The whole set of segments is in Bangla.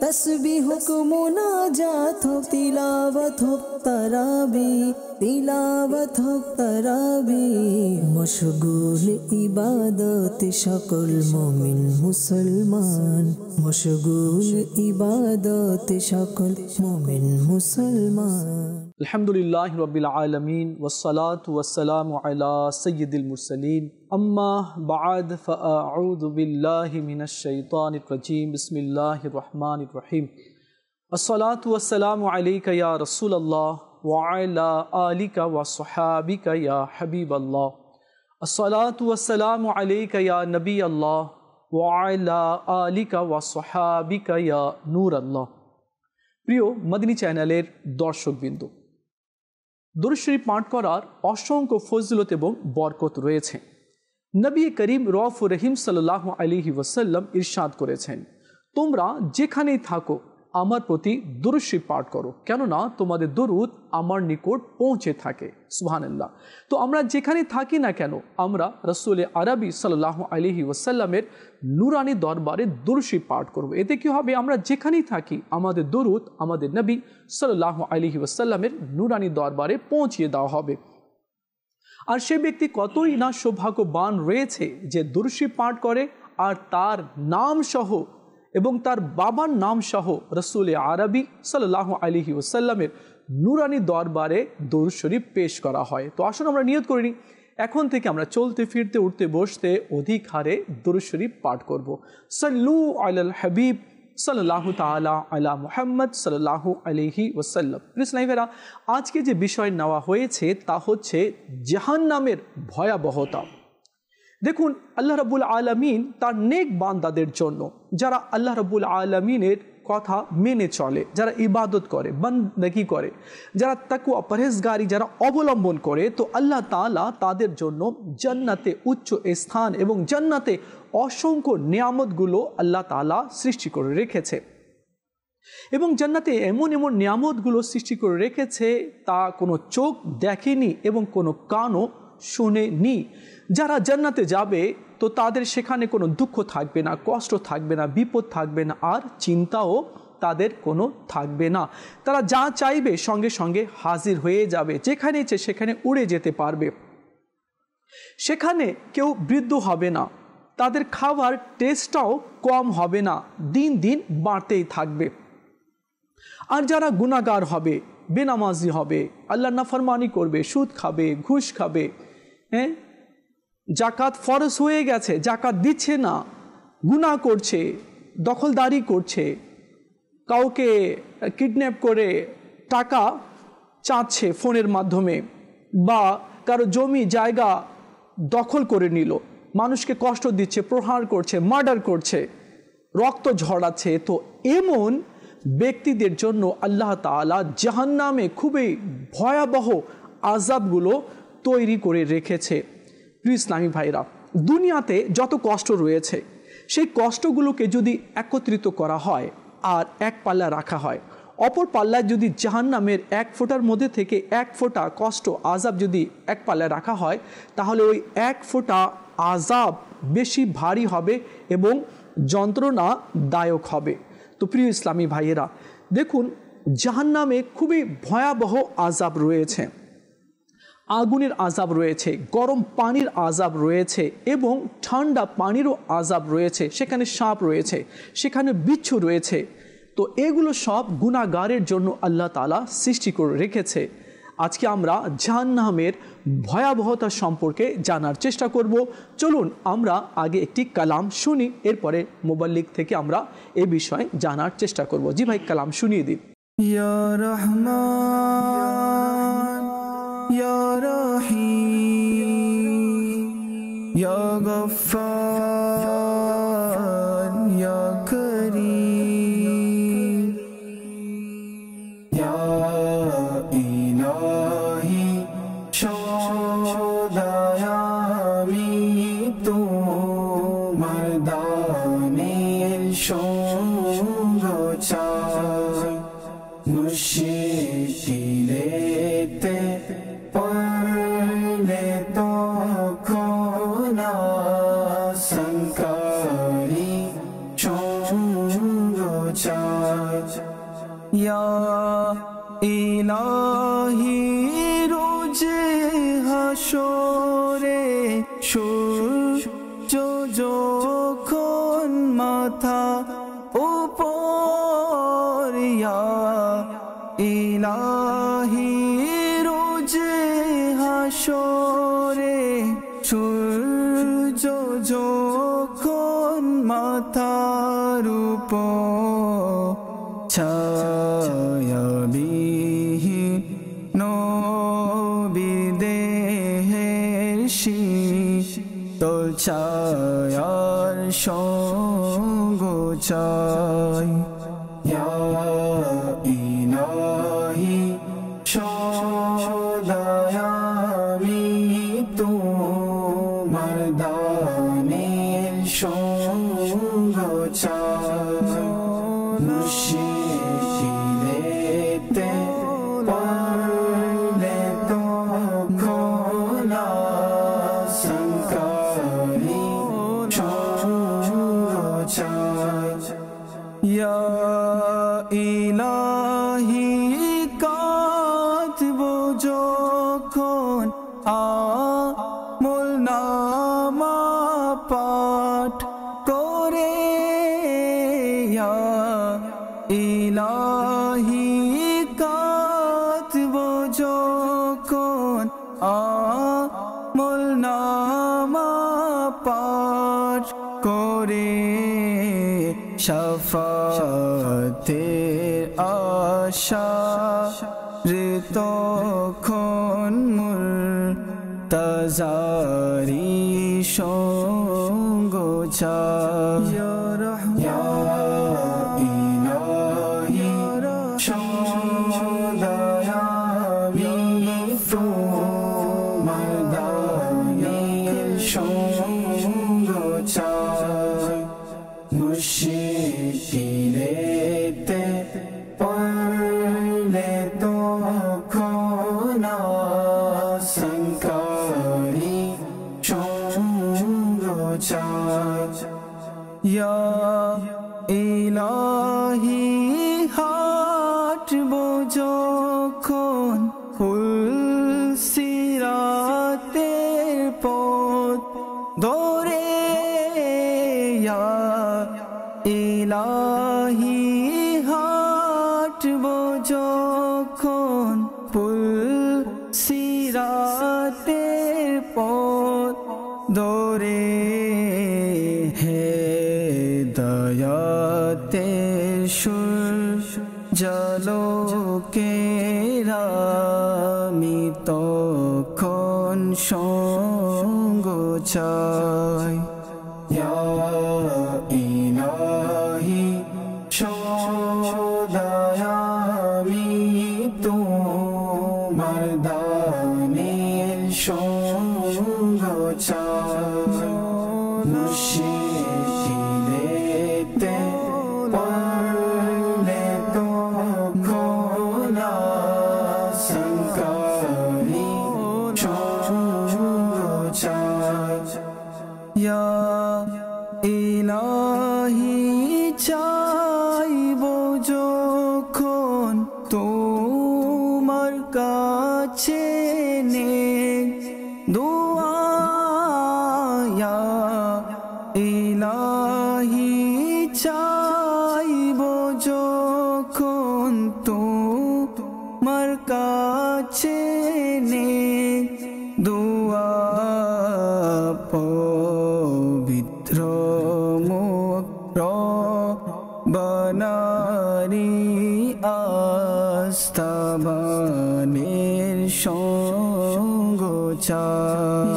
तस्बीह को मुनाजात हो तिलावत हो तराबी मशगूल इबादत शकल मोमिन मुसलमान मशगूल इबादत शकल मोमिन मुसलमान। अल्हम्दुलिल्लाहि रब्बिल आलमीन वस्सलातु वस्सलामु अला सय्यिदिल मुरसलीन अम्मा बअद फ़अऊज़ु बिल्लाहि मिनश शैतानिर रजीम बिस्मिल्लाहिर रहमानिर रहीम अस्सलातु वस्सलामु अलैका या रसूलल्लाह व अला आलिका व सहाबिका या हबीबल्लाह अस्सलातु वस्सलामु अलैका या नबी अल्लाह व अला आलिका व सहाबिका या नूर अल्लाह। प्रिय मदनी चैनलेर दर्शकबृंद, दुरूद शरीफ पाठ करार असंख्य फजिलत एवं बरकत रयेछे। नबी करीम रऊफुर रहीम सल्लल्लाहु आलैहि वसल्लम इरशाद करेছেন, তোমরা যেখানেই থাকো আমার প্রতি দুরূদ শরীফ পাঠ করো, কেননা তোমাদের দরুদ আমার নিকট পৌঁছে থাকে। সুবহানাল্লাহ। তো আমরা যেখানেই থাকি না কেন আমরা রাসূল আরবি সাল্লাল্লাহু আলাইহি ওয়াসাল্লামের নূরানি দরবারে দুরূদ শরীফ পাঠ করব। এতে কি হবে, আমরা যেখানেই থাকি আমাদের দরুদ আমাদের নবী সাল্লাল্লাহু আলাইহি ওয়াসাল্লামের নূরানি দরবারে পৌঁছিয়ে দেওয়া হবে। আর সে ব্যক্তি কতই না সৌভাগ্যবান রয়েছে যে দুরূদ শরীফ পাঠ করে আর তার নাম সহ এবং তার বাবার নাম সহ রাসূল আরবি সাল্লাল্লাহু আলাইহি ওয়াসাল্লামের নূরানি দরবারে দুরূদ শরীফ পেশ করা হয়। তো আসুন আমরা নিয়ত করি এখন থেকে আমরা চলতে ফিরতে উঠতে বসতে অধিক হারে দুরূদ শরীফ পাঠ করব। সাল্লু আলাল হাবিব সাল্লাল্লাহু তাআলা আলা মুহাম্মদ সাল্লাল্লাহু আলাইহি ওয়াসাল্লাম। প্রিয় আজকে যে বিষয় নেওয়া হয়েছে তা হচ্ছে জাহান্নামের ভয়াবহতা। দেখুন, আল্লাহ রাব্বুল আলামিন তার নেক বান্দাদের জন্য, যারা আল্লাহ রাব্বুল আলামিনের কথা মেনে চলে, যারা ইবাদত করে, বান্দাগি করে, যারা তাকওয়া পরহেজগারি যারা অবলম্বন করে, তো আল্লাহ তাআলা তাদের জন্য জান্নাতে উচ্চ স্থান এবং জান্নাতে অসংখ্য নিয়ামতগুলো আল্লাহ তাআলা সৃষ্টি করে রেখেছে। এবং জান্নাতে এমন এমন নিয়ামতগুলো সৃষ্টি করে রেখেছে তা কোনো চোখ দেখেনি এবং কোনো কানও শুনেনি। যারা জান্নাতে যাবে তো তাদের সেখানে কোনো দুঃখ থাকবে না, কষ্ট থাকবে না, বিপদ থাকবে না, আর চিন্তাও তাদের কোনো থাকবে না। তারা যা চাইবে সঙ্গে সঙ্গে হাজির হয়ে যাবে, যেখানে ইচ্ছে সেখানে উড়ে যেতে পারবে। সেখানে কেউ বৃদ্ধ হবে না, তাদের খাবার টেস্টটাও কম হবে না, দিন দিন বাড়তেই থাকবে। আর যারা গুনাহগার হবে, বেনামাজি হবে, আল্লাহর নাফরমানি করবে, সুদ খাবে, ঘুষ খাবে, জাকাত ফরজ হয়ে গেছে জাকাত দিচ্ছে না, গুনাহ করছে, দখলদারি করছে, কাউকে কিডন্যাপ করে টাকা চাচ্ছে ফোনের মাধ্যমে, বা কারো জমি জায়গা দখল করে নিল, মানুষকে কষ্ট দিচ্ছে, প্রহার করছে, মার্ডার করছে, রক্ত ঝরাচ্ছে, তো এমন ব্যক্তিদের জন্য আল্লাহ তাআলা জাহান্নামে খুবই ভয়াবহ আযাবগুলো তৈরি করে রেখেছে। প্রিয় ইসলামী ভাইরা, দুনিয়াতে যত কষ্ট রয়েছে সেই কষ্টগুলোকে যদি একত্রিত করা হয় আর এক পাল্লা রাখা হয়, অপর পাল্লায় যদি জাহান্নামের এক ফোঁটার মধ্যে থেকে এক ফোঁটা কষ্ট আযাব যদি এক পাল্লায় রাখা হয়, তাহলে ওই এক ফোঁটা আযাব বেশি ভারী হবে এবং যন্ত্রণাদায়ক হবে। তো প্রিয় ইসলামী ভাইয়েরা, দেখুন জাহান্নামে খুবই ভয়াবহ আযাব রয়েছে, আগুনের আযাব রয়েছে, গরম পানির আযাব রয়েছে এবং ঠান্ডা পানিরও আযাব রয়েছে, সেখানে সাপ রয়েছে, সেখানে বিচ্ছু রয়েছে। তো এগুলো সব গুনাহগারের জন্য আল্লাহ তাআলা সৃষ্টি করে রেখেছে। আজকে আমরা জাহান্নামের ভয়াবহতা সম্পর্কে জানার চেষ্টা করব। চলুন আমরা আগে একটি কালাম শুনি, এরপরে মুবাল্লিগ থেকে আমরা এই বিষয়ে জানার চেষ্টা করব। জি ভাই, কালাম শুনিয়ে দিন। ইয়া রহমান ইয়া রহিম ইয়া গফফার ইয়া করিম ইয়া ইলাহি সদায় আমি তোমার দানের সঙ্গ চাই, মুশকিলেতে পড়লে তখন সংকারি সঙ্গ চাই। চাই ইয়া ইলাহি রোজে হাসরে সূর্য যখন মাথা উপর ইয়া ইলাহি রোজে হাসরে সূর্য যখন মাথার উপর ছায়াবিহীন নবী দেহের শীতল ছায়ার সঙ্গ চাই ইয়া ইলাহি সদায় আমি তোমার দানের সঙ্গ চাই মুশকিলেতে পড়লে তখন আশঙ্কারি সঙ্গ চাই ইয়া ইলাহি কাঁদব যখন আমল নামা পাঠ করে ইয়া ইলাহি কাঁদব যখন আমল নামা পাঠ করে শাফাতের আশা রে তখন মুর্তজারি সঙ্গ চাই ইয়া ইলাহি সদায় আমি তোমার দানের সঙ্গ চাই মুশকিলেতে পড়লে তখন আশঙ্কারি সঙ্গ চাই ইয়া ইলাহি হাঁটব যখন সিরাতের পথ ধরে ইয়া ইলাহি হাঁটব যখন সিরাতের পথ ধরে হেদায়াতের সূর্যালোকের আমি তখন সঙ্গ চাই ইয়া ইলাহি সদায় আমি তোমার দানের সঙ্গ চাই মুশকিলেতে পড়লে তখন আশঙ্কারি সঙ্গ চাই ইয়া ইলাহি চাইব যখন তোমার কাছে নেক দোয়া ইয়া ইলাহি চাইব যখন তোমার কাছে নেক দোয়া পবিত্র মুখ বনারি আস্তাবানের সঙ্গ চাই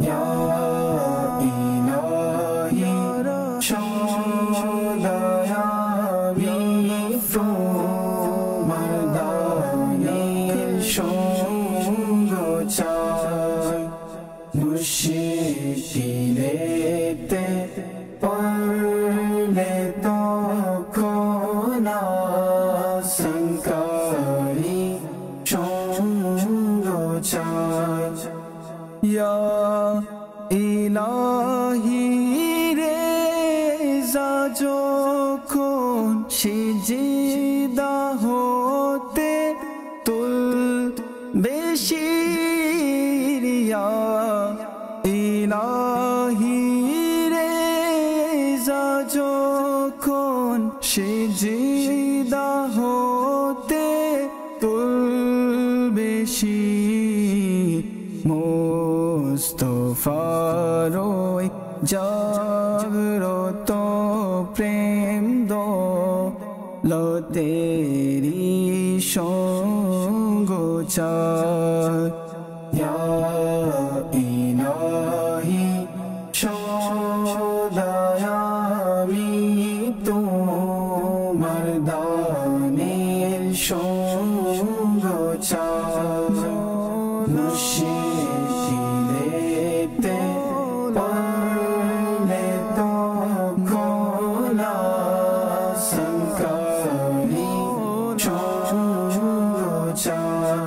ইয়া ইলাহি সদায় আমি তোমার দানের সঙ্গ চাই মুশকিলেতে পড়লে তখন আশঙ্কারি সঙ্গ চাই ইয়া ইলাহি রেজা যখন সিজদা হতে তুলবে শির ইয়া ইলাহি রেজা যখন সিজদা হতে তুলবে শির মুস্তাফার ওই জাগ্রত প্রেম দৌলতেরি সঙ্গ চায় ইয়া ইলাহি সদায় আমি তোমার দানের সঙ্গ চায় মুশকিলেতে পড়লে তখন আশঙ্কারি সঙ্গ চায়।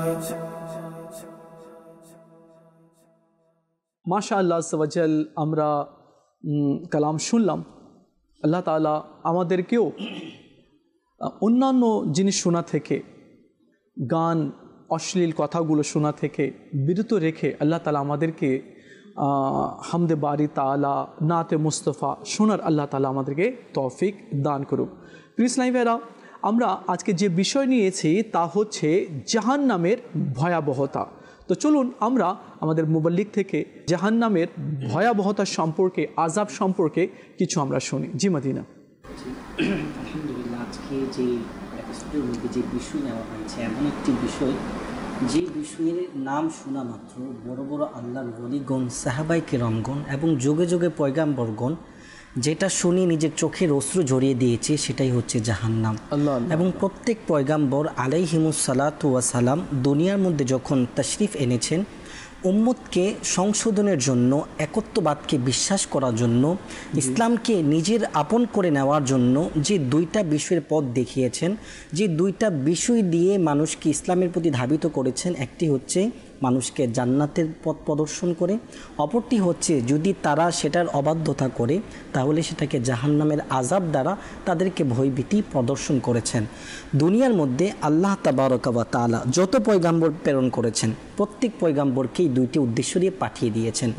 মাশাআল্লাহ আজ্জাওয়াজাল, আমরা কালাম শুনলাম। আল্লাহ তাআলা আমাদেরকেও অন্যান্য জিনিস শোনা থেকে, গান অশ্লীল কথাগুলো শোনা থেকে বিরত রেখে আল্লাহ তাআলা আমাদেরকে হামদে বারি তাআলা, নাতে মুস্তফা শোনার আল্লাহ তাআলা আমাদেরকে তৌফিক দান করুক। প্রিয় ইসলামী ভাইরা, আমরা আজকে যে বিষয় নিয়েছি তা হচ্ছে জাহান্নামের ভয়াবহতা। তো চলুন আমরা আমাদের মুবাল্লিগ থেকে জাহান্নামের ভয়াবহতা সম্পর্কে, আযাব সম্পর্কে কিছু আমরা শুনি। জি মদিনা। আলহামদুলিল্লাহ, আজকে যে এপিসোডের মধ্যে যে বিষয় নেওয়া হয়েছে, এমন একটি বিষয় যে বিষয়ের নাম শোনা মাত্র বড় বড় আল্লাহর ওলিগণ, সাহাবাই কেরামগণ এবং যুগে যুগে পয়গাম্বরগণ যেটা শুনি নিজের চোখের অশ্রু ঝরিয়ে দিয়েছে, সেটাই হচ্ছে জাহান্নাম। এবং প্রত্যেক পয়গাম্বর আলাইহিমুস সালাতু ওয়াস সালাম দুনিয়ার মধ্যে যখন তাশরিফ এনেছেন, উম্মতকে সংশোধনের জন্য, একত্ববাদকে বিশ্বাস করার জন্য, ইসলামকে নিজের আপন করে নেওয়ার জন্য যে দুইটা বিষয়ের পথ দেখিয়েছেন, যে দুইটা বিষয় দিয়ে মানুষকে ইসলামের প্রতি ধাবিত করেছেন, একটি হচ্ছে মানুষকে জান্নাতের পথ প্রদর্শন করে, অপরটি হচ্ছে যদি তারা সেটার অবাধ্যতা করে তাহলে সেটাকে জাহান্নামের আযাব দ্বারা তাদেরকে ভয়ভীতি প্রদর্শন করেছেন। দুনিয়ার মধ্যে আল্লাহ তাবারক ওয়া তাআলা যত পয়গাম্বর প্রেরণ করেছেন, প্রত্যেক পয়গাম্বরকেই দুইটি উদ্দেশ্য দিয়ে পাঠিয়ে দিয়েছেন।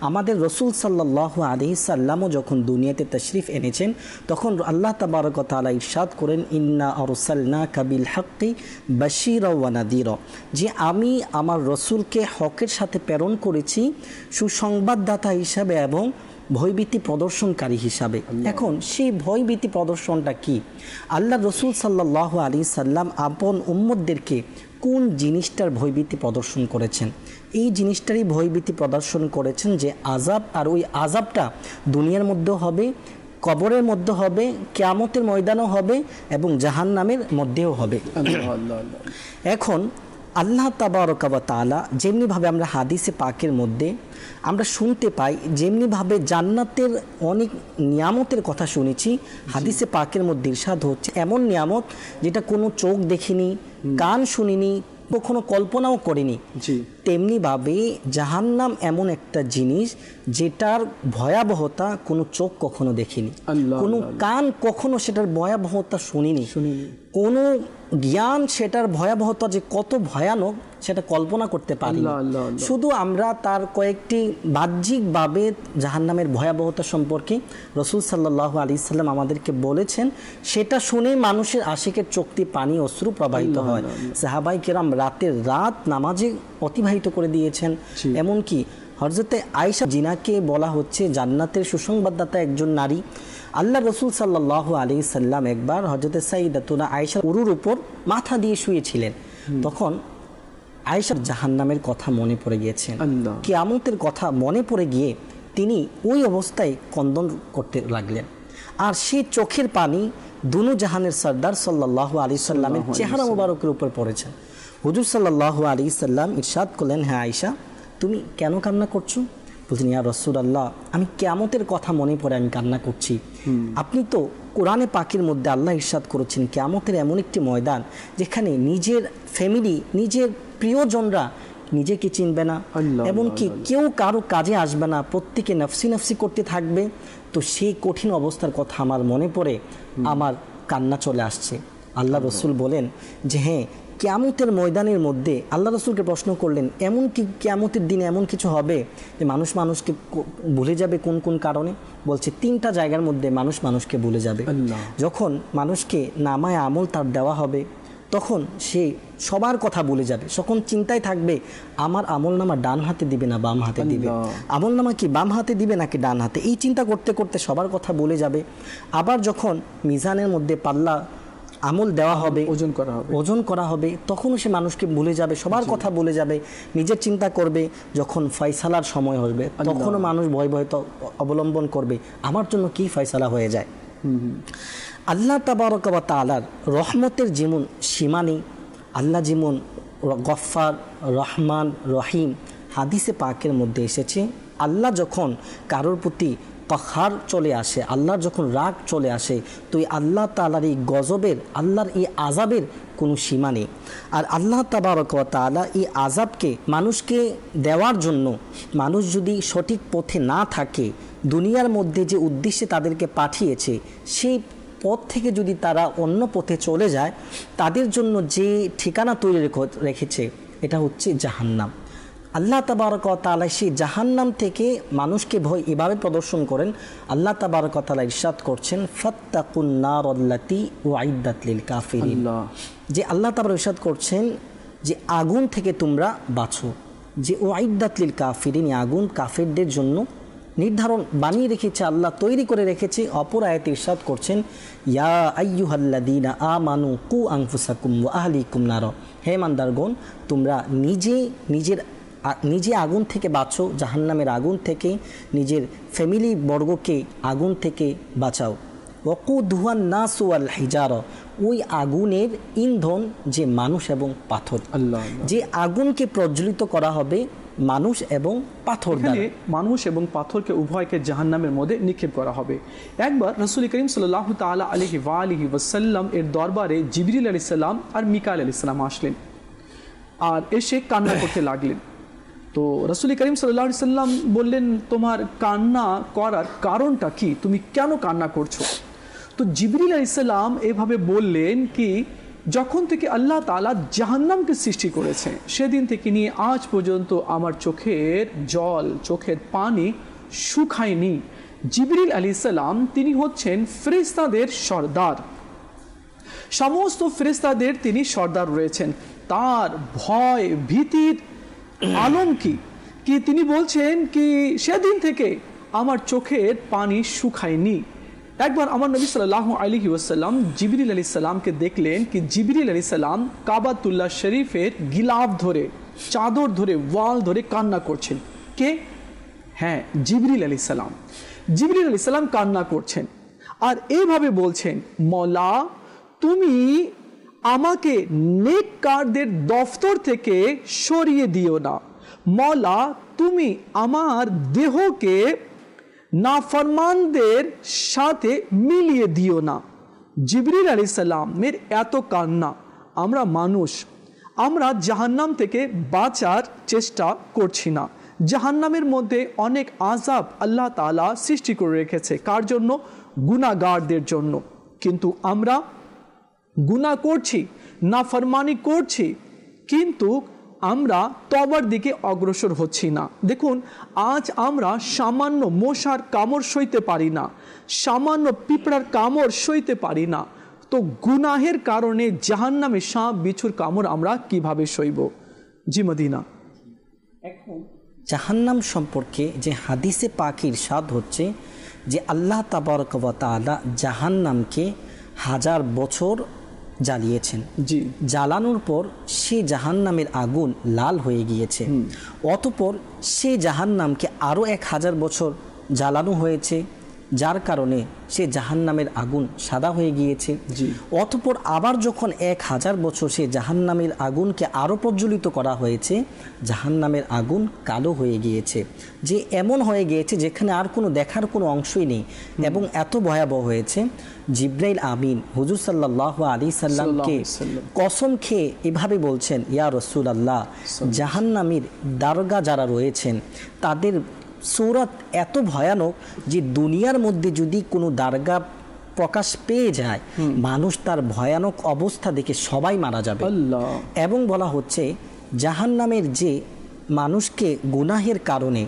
আমাদের রসুল সাল্লাল্লাহু আলাইহি সাল্লামও যখন দুনিয়াতে তাশরিফ এনেছেন, তখন আল্লাহ তাবারক ওয়া তাআলা ইরশাদ করেন, ইন্না আরসালনাকা বিল হাক্কি বাশীরা ওয়া নাযীরা, যে আমি আমার রসুলকে হকের সাথে প্রেরণ করেছি সুসংবাদদাতা হিসাবে এবং ভয়ভীতি প্রদর্শনকারী হিসাবে। এখন সেই ভয়ভীতি প্রদর্শনটা কি? আল্লাহ রসুল সাল্লাল্লাহু আলাইহি সাল্লাম আপন উম্মতদেরকে কোন জিনিসটার ভয়ভীতি প্রদর্শন করেছেন? এই জিনিসটারই ভয়ভীতি প্রদর্শন করেছেন যে আযাব, আর ওই আযাবটা দুনিয়ার মধ্যেও হবে, কবরের মধ্যে হবে, কিয়ামতের ময়দানও হবে এবং জাহান্নামের মধ্যেও হবে। এখন আল্লাহ তাবারক ওয়া তাআলা যেমনিভাবে আমরা হাদিসে পাকের মধ্যে আমরা শুনতে পাই, যেমনিভাবে জান্নাতের অনেক নিয়ামতের কথা শুনেছি, হাদিসে পাকের মধ্যে ইরশাদ হচ্ছে এমন নিয়ামত যেটা কোনো চোখ দেখিনি, কান শুনিনি, কখনো কল্পনাও করিনি। তেমনিভাবে জাহান্নাম এমন একটা জিনিস যেটার ভয়াবহতা কোনো চোখ কখনো দেখিনি, কোনো কান কখনো সেটার ভয়াবহতা শুনিনি, কোনো জ্ঞান সেটার ভয়াবহতা যে কত ভয়ানক সেটা কল্পনা করতে পারি। শুধু আমরা তার কয়েকটি বাহ্যিকভাবে জাহান্নামের ভয়াবহতা সম্পর্কে রাসূল সাল্লাল্লাহু আলাইহি সাল্লাম আমাদেরকে বলেছেন, সেটা শুনে মানুষের আশিকের চোখটি পানি অশ্রু প্রবাহিত হয়। সাহাবাই কেরাম রাতের রাত নামাজে অতিবাহিত করে দিয়েছেন। এমনকি হযরতে আয়েশা জিনাকে বলা হচ্ছে জান্নাতের সুসংবাদদাতা একজন নারী। আল্লাহ রসুল সাল্লাল্লাহু আলাইহি সাল্লাম একবার হযরতে সাইয়্যিদাতুনা আয়েশা উরুর উপর মাথা দিয়ে শুয়েছিলেন। তখন আয়েশার জাহান্নামের কথা মনে পড়ে গিয়েছেন, কিয়ামতের কথা মনে পড়ে গিয়ে তিনি ওই অবস্থায় ক্রন্দন করতে লাগলেন। আর সেই চোখের পানি দুনো জাহানের সরদার সাল্লাল্লাহু আলাইহি সাল্লামের চেহারা মোবারকের উপর পড়েছে। হুজুর সাল্লাল্লাহু আলাইহি সাল্লাম ইরশাদ করলেন, হ্যাঁ আয়েশা, তুমি কেন কান্না করছো? বলছেন, ইয়া রাসূলুল্লাহ, আমি কিয়ামতের কথা মনে পড়ে আমি কান্না করছি। আপনি তো কোরআনে পাকের মধ্যে আল্লাহ ইরশাদ করেছেন কিয়ামতের এমন একটি ময়দান যেখানে নিজের ফ্যামিলি, নিজের প্রিয়জনরা নিজেকে চিনবে না, এমনকি কেউ কারো কাজে আসবে না, প্রত্যেকে নফসি নফসি করতে থাকবে। তো সেই কঠিন অবস্থার কথা আমার মনে পড়ে আমার কান্না চলে আসছে। আল্লাহ রসুল বলেন যে হ্যাঁ, কিয়ামতের ময়দানের মধ্যে আল্লাহ রসুলকে প্রশ্ন করলেন, এমন কি কিয়ামতের দিনে এমন কিছু হবে যে মানুষ মানুষকে ভুলে যাবে? কোন কোন কারণে? বলছে 3টা জায়গার মধ্যে মানুষ মানুষকে ভুলে যাবে। যখন মানুষকে নামায় আমল তার দেওয়া হবে, তখন সে সবার কথা ভুলে যাবে। তখন চিন্তায় থাকবে আমার আমল নামা ডান হাতে দিবে না বাম হাতে দিবে, আমল নামা কি বাম হাতে দিবে নাকি ডান হাতে, এই চিন্তা করতে করতে সবার কথা ভুলে যাবে। আবার যখন মিজানের মধ্যে পাল্লা আমল দেওয়া হবে, ওজন করা হবে, তখনও সে মানুষকে ভুলে যাবে, সবার কথা ভুলে যাবে, নিজের চিন্তা করবে। যখন ফয়সালার সময় হবে, তখনও মানুষ ভয় ভয়তো অবলম্বন করবে, আমার জন্য কি ফয়সালা হয়ে যায়। আল্লাহ তাবারক ওয়া তাআলার রহমতের যেমন সীমা নেই, আল্লাহ যেমন গফফার, রহমান, রহিম, হাদিসে পাকের মধ্যে এসেছে আল্লাহ যখন কারোর প্রতি কহার চলে আসে, আল্লাহর যখন রাগ চলে আসে, তো এই আল্লাহ তাআলার এই গজবের, আল্লাহর এই আযাবের কোনো সীমা নেই। আর আল্লাহ তাবারক ওয়া তাআলা এই আযাবকে মানুষকে দেওয়ার জন্য, মানুষ যদি সঠিক পথে না থাকে, দুনিয়ার মধ্যে যে উদ্দেশ্যে তাদেরকে পাঠিয়েছে সেই পথ থেকে যদি তারা অন্য পথে চলে যায়, তাদের জন্য যে ঠিকানা তৈরি রেখেছে এটা হচ্ছে জাহান্নাম। আল্লাহ তাবারক ওয়া তাআলা সেই জাহান্নাম থেকে মানুষকে ভয় এভাবে প্রদর্শন করেন। আল্লাহ তাবারক ওয়া তাআলা ইরশাদ করছেন, ফাত্তাকুন নারাল্লাতী উইদ্দাত লিল কাফিরিন, যে আল্লাহ তাআলা ইরশাদ করছেন যে আগুন থেকে তোমরা বাঁচো, যে উইদ্দাত লিল কাফিরিন, আগুন কাফেরদের জন্য নির্ধারণ বানিয়ে রেখেছে, আল্লাহ তৈরি করে রেখেছে। অপর আয়াতে ইরশাদ করছেন, ইয়া আইয়ুহাল্লাযীনা আমানু কু আনফুসাকুম ওয়া আহলিকুম নার, হে ইমানদারগণ তোমরা নিজে আগুন থেকে বাঁচো, জাহান্নামের আগুন থেকে, নিজের ফ্যামিলি বর্গকে আগুন থেকে বাঁচাও। ওয়াকুদুহান নাস ওয়াল হিজারা, ওই আগুনের ইন্ধন যে মানুষ এবং পাথর, যে আগুনকে প্রজ্বলিত করা হবে মানুষ এবং পাথর দ্বারা, মানুষ এবং পাথরকে উভয়কে জাহান্নামের মধ্যে নিক্ষেপ করা হবে। একবার রাসূল করিম সাল্লাল্লাহু তাআলা আলাইহি ওয়া আলিহি ওয়াসাল্লাম এর দরবারে জিবরিল আলাইহিস সালাম আর মিকাইল আলাইহিস সালাম আসলেন আর এসে কান্না করতে লাগলেন। তো রাসূল করিম সাল্লাল্লাহু আলাইহি ওয়াসাল্লাম বললেন, তোমার কান্না করার কারণটা কি, তুমি কেন কান্না করছো? তো জিবরিল আলাইহিস সালাম এভাবে বললেন কি, যখন থেকে আল্লাহ তাআলা জাহান্নামকে সৃষ্টি করেছে সেদিন থেকে নিয়ে আজ পর্যন্ত আমার চোখের জল, চোখের পানি শুকায়নি। জিবরিল আলাইহিস সালাম তিনি হচ্ছেন ফেরেশতাদের সর্দার, সমস্ত ফেরেশতাদের তিনি সর্দার রয়েছেন। তার ভয় ভীতির আলম কি তিনি বলছেন কি সেদিন থেকে আমার চোখের পানি শুকায়নি। একবার আমার নবী সাল্লাল্লাহু আলাইহি ওয়াসাল্লাম জিবরিল আলাইহিস সালামকে দেখলেন কি জিবরিল আলাইহিস সালাম কাবাতুল্লাহ শরীফের গিলাফ ধরে, চাদর ধরে, ওয়াল ধরে কান্না করছেন। কে? হ্যাঁ, জিবরিল আলাইহিস সালাম। জিবরিল আলাইহিস সালাম কান্না করছেন আর এইভাবে বলছেন, মওলা তুমি আমাকে নেককারদের দফতর থেকে সরিয়ে দিও না, মওলা তুমি আমার দেহকে নাফরমানদের সাথে মিলিয়ে দিও না। জিবরিল আলাইহিস সালামের এত কান্না, আমরা মানুষ, আমরা জাহান্নাম থেকে বাঁচার চেষ্টা করছি না। জাহান্নামের মধ্যে অনেক আযাব আল্লাহ তাআলা সৃষ্টি করে রেখেছে, কার জন্য? গুনাহগারদের জন্য। কিন্তু আমরা গুনাহ করছি, নাফরমানি করছি, কিন্তু আমরা তওবার দিকে অগ্রসর হচ্ছি না। দেখুন, আজ আমরা সামান্য মশার কামড় সইতে পারি না, সামান্য পিঁপড়ার কামড় সইতে পারি না, তো গুনাহের কারণে জাহান্নামে সাপ বিছুর কামড় আমরা কিভাবে সইব? জি মদিনা। এখন জাহান্নাম সম্পর্কে যে হাদিসে পাক ইরশাদ হচ্ছে যে আল্লাহ তাবারক ওয়া তাআলা জাহান্নামকে 1000 বছর জ্বালিয়েছেন। জি, জ্বালানোর পর সে জাহান্নামের আগুন লাল হয়ে গিয়েছে। অতঃপর সে জাহান্নামকে আরও 1000 বছর জ্বালানো হয়েছে, যার কারণে সে জাহান্নামের আগুন সাদা হয়ে গিয়েছে। অতঃপর আবার যখন 1000 বছর সে জাহান্নামের আগুনকে আরও প্রজ্বলিত করা হয়েছে, জাহান্নামের আগুন কালো হয়ে গিয়েছে, যে এমন হয়ে গিয়েছে যেখানে আর কোনো দেখার কোনো অংশই নেই এবং এত ভয়াবহ হয়েছে। জিবরাইল আমিন হুজুর সাল্লাল্লাহু আলাইহি সাল্লামকে কসম খেয়ে এভাবে বলছেন, ইয়া রাসূলুল্লাহ, জাহান্নামের দারগা যারা রয়েছেন তাদের সূরত এত ভয়ানক যে দুনিয়ার মধ্যে যদি কোনো দারগা প্রকাশ পেয়ে যায়, মানুষ তার ভয়ানক অবস্থা দেখে সবাই মারা যাবে। আল্লাহ। এবং বলা হচ্ছে জাহান্নামের যে মানুষকে গুনাহের কারণে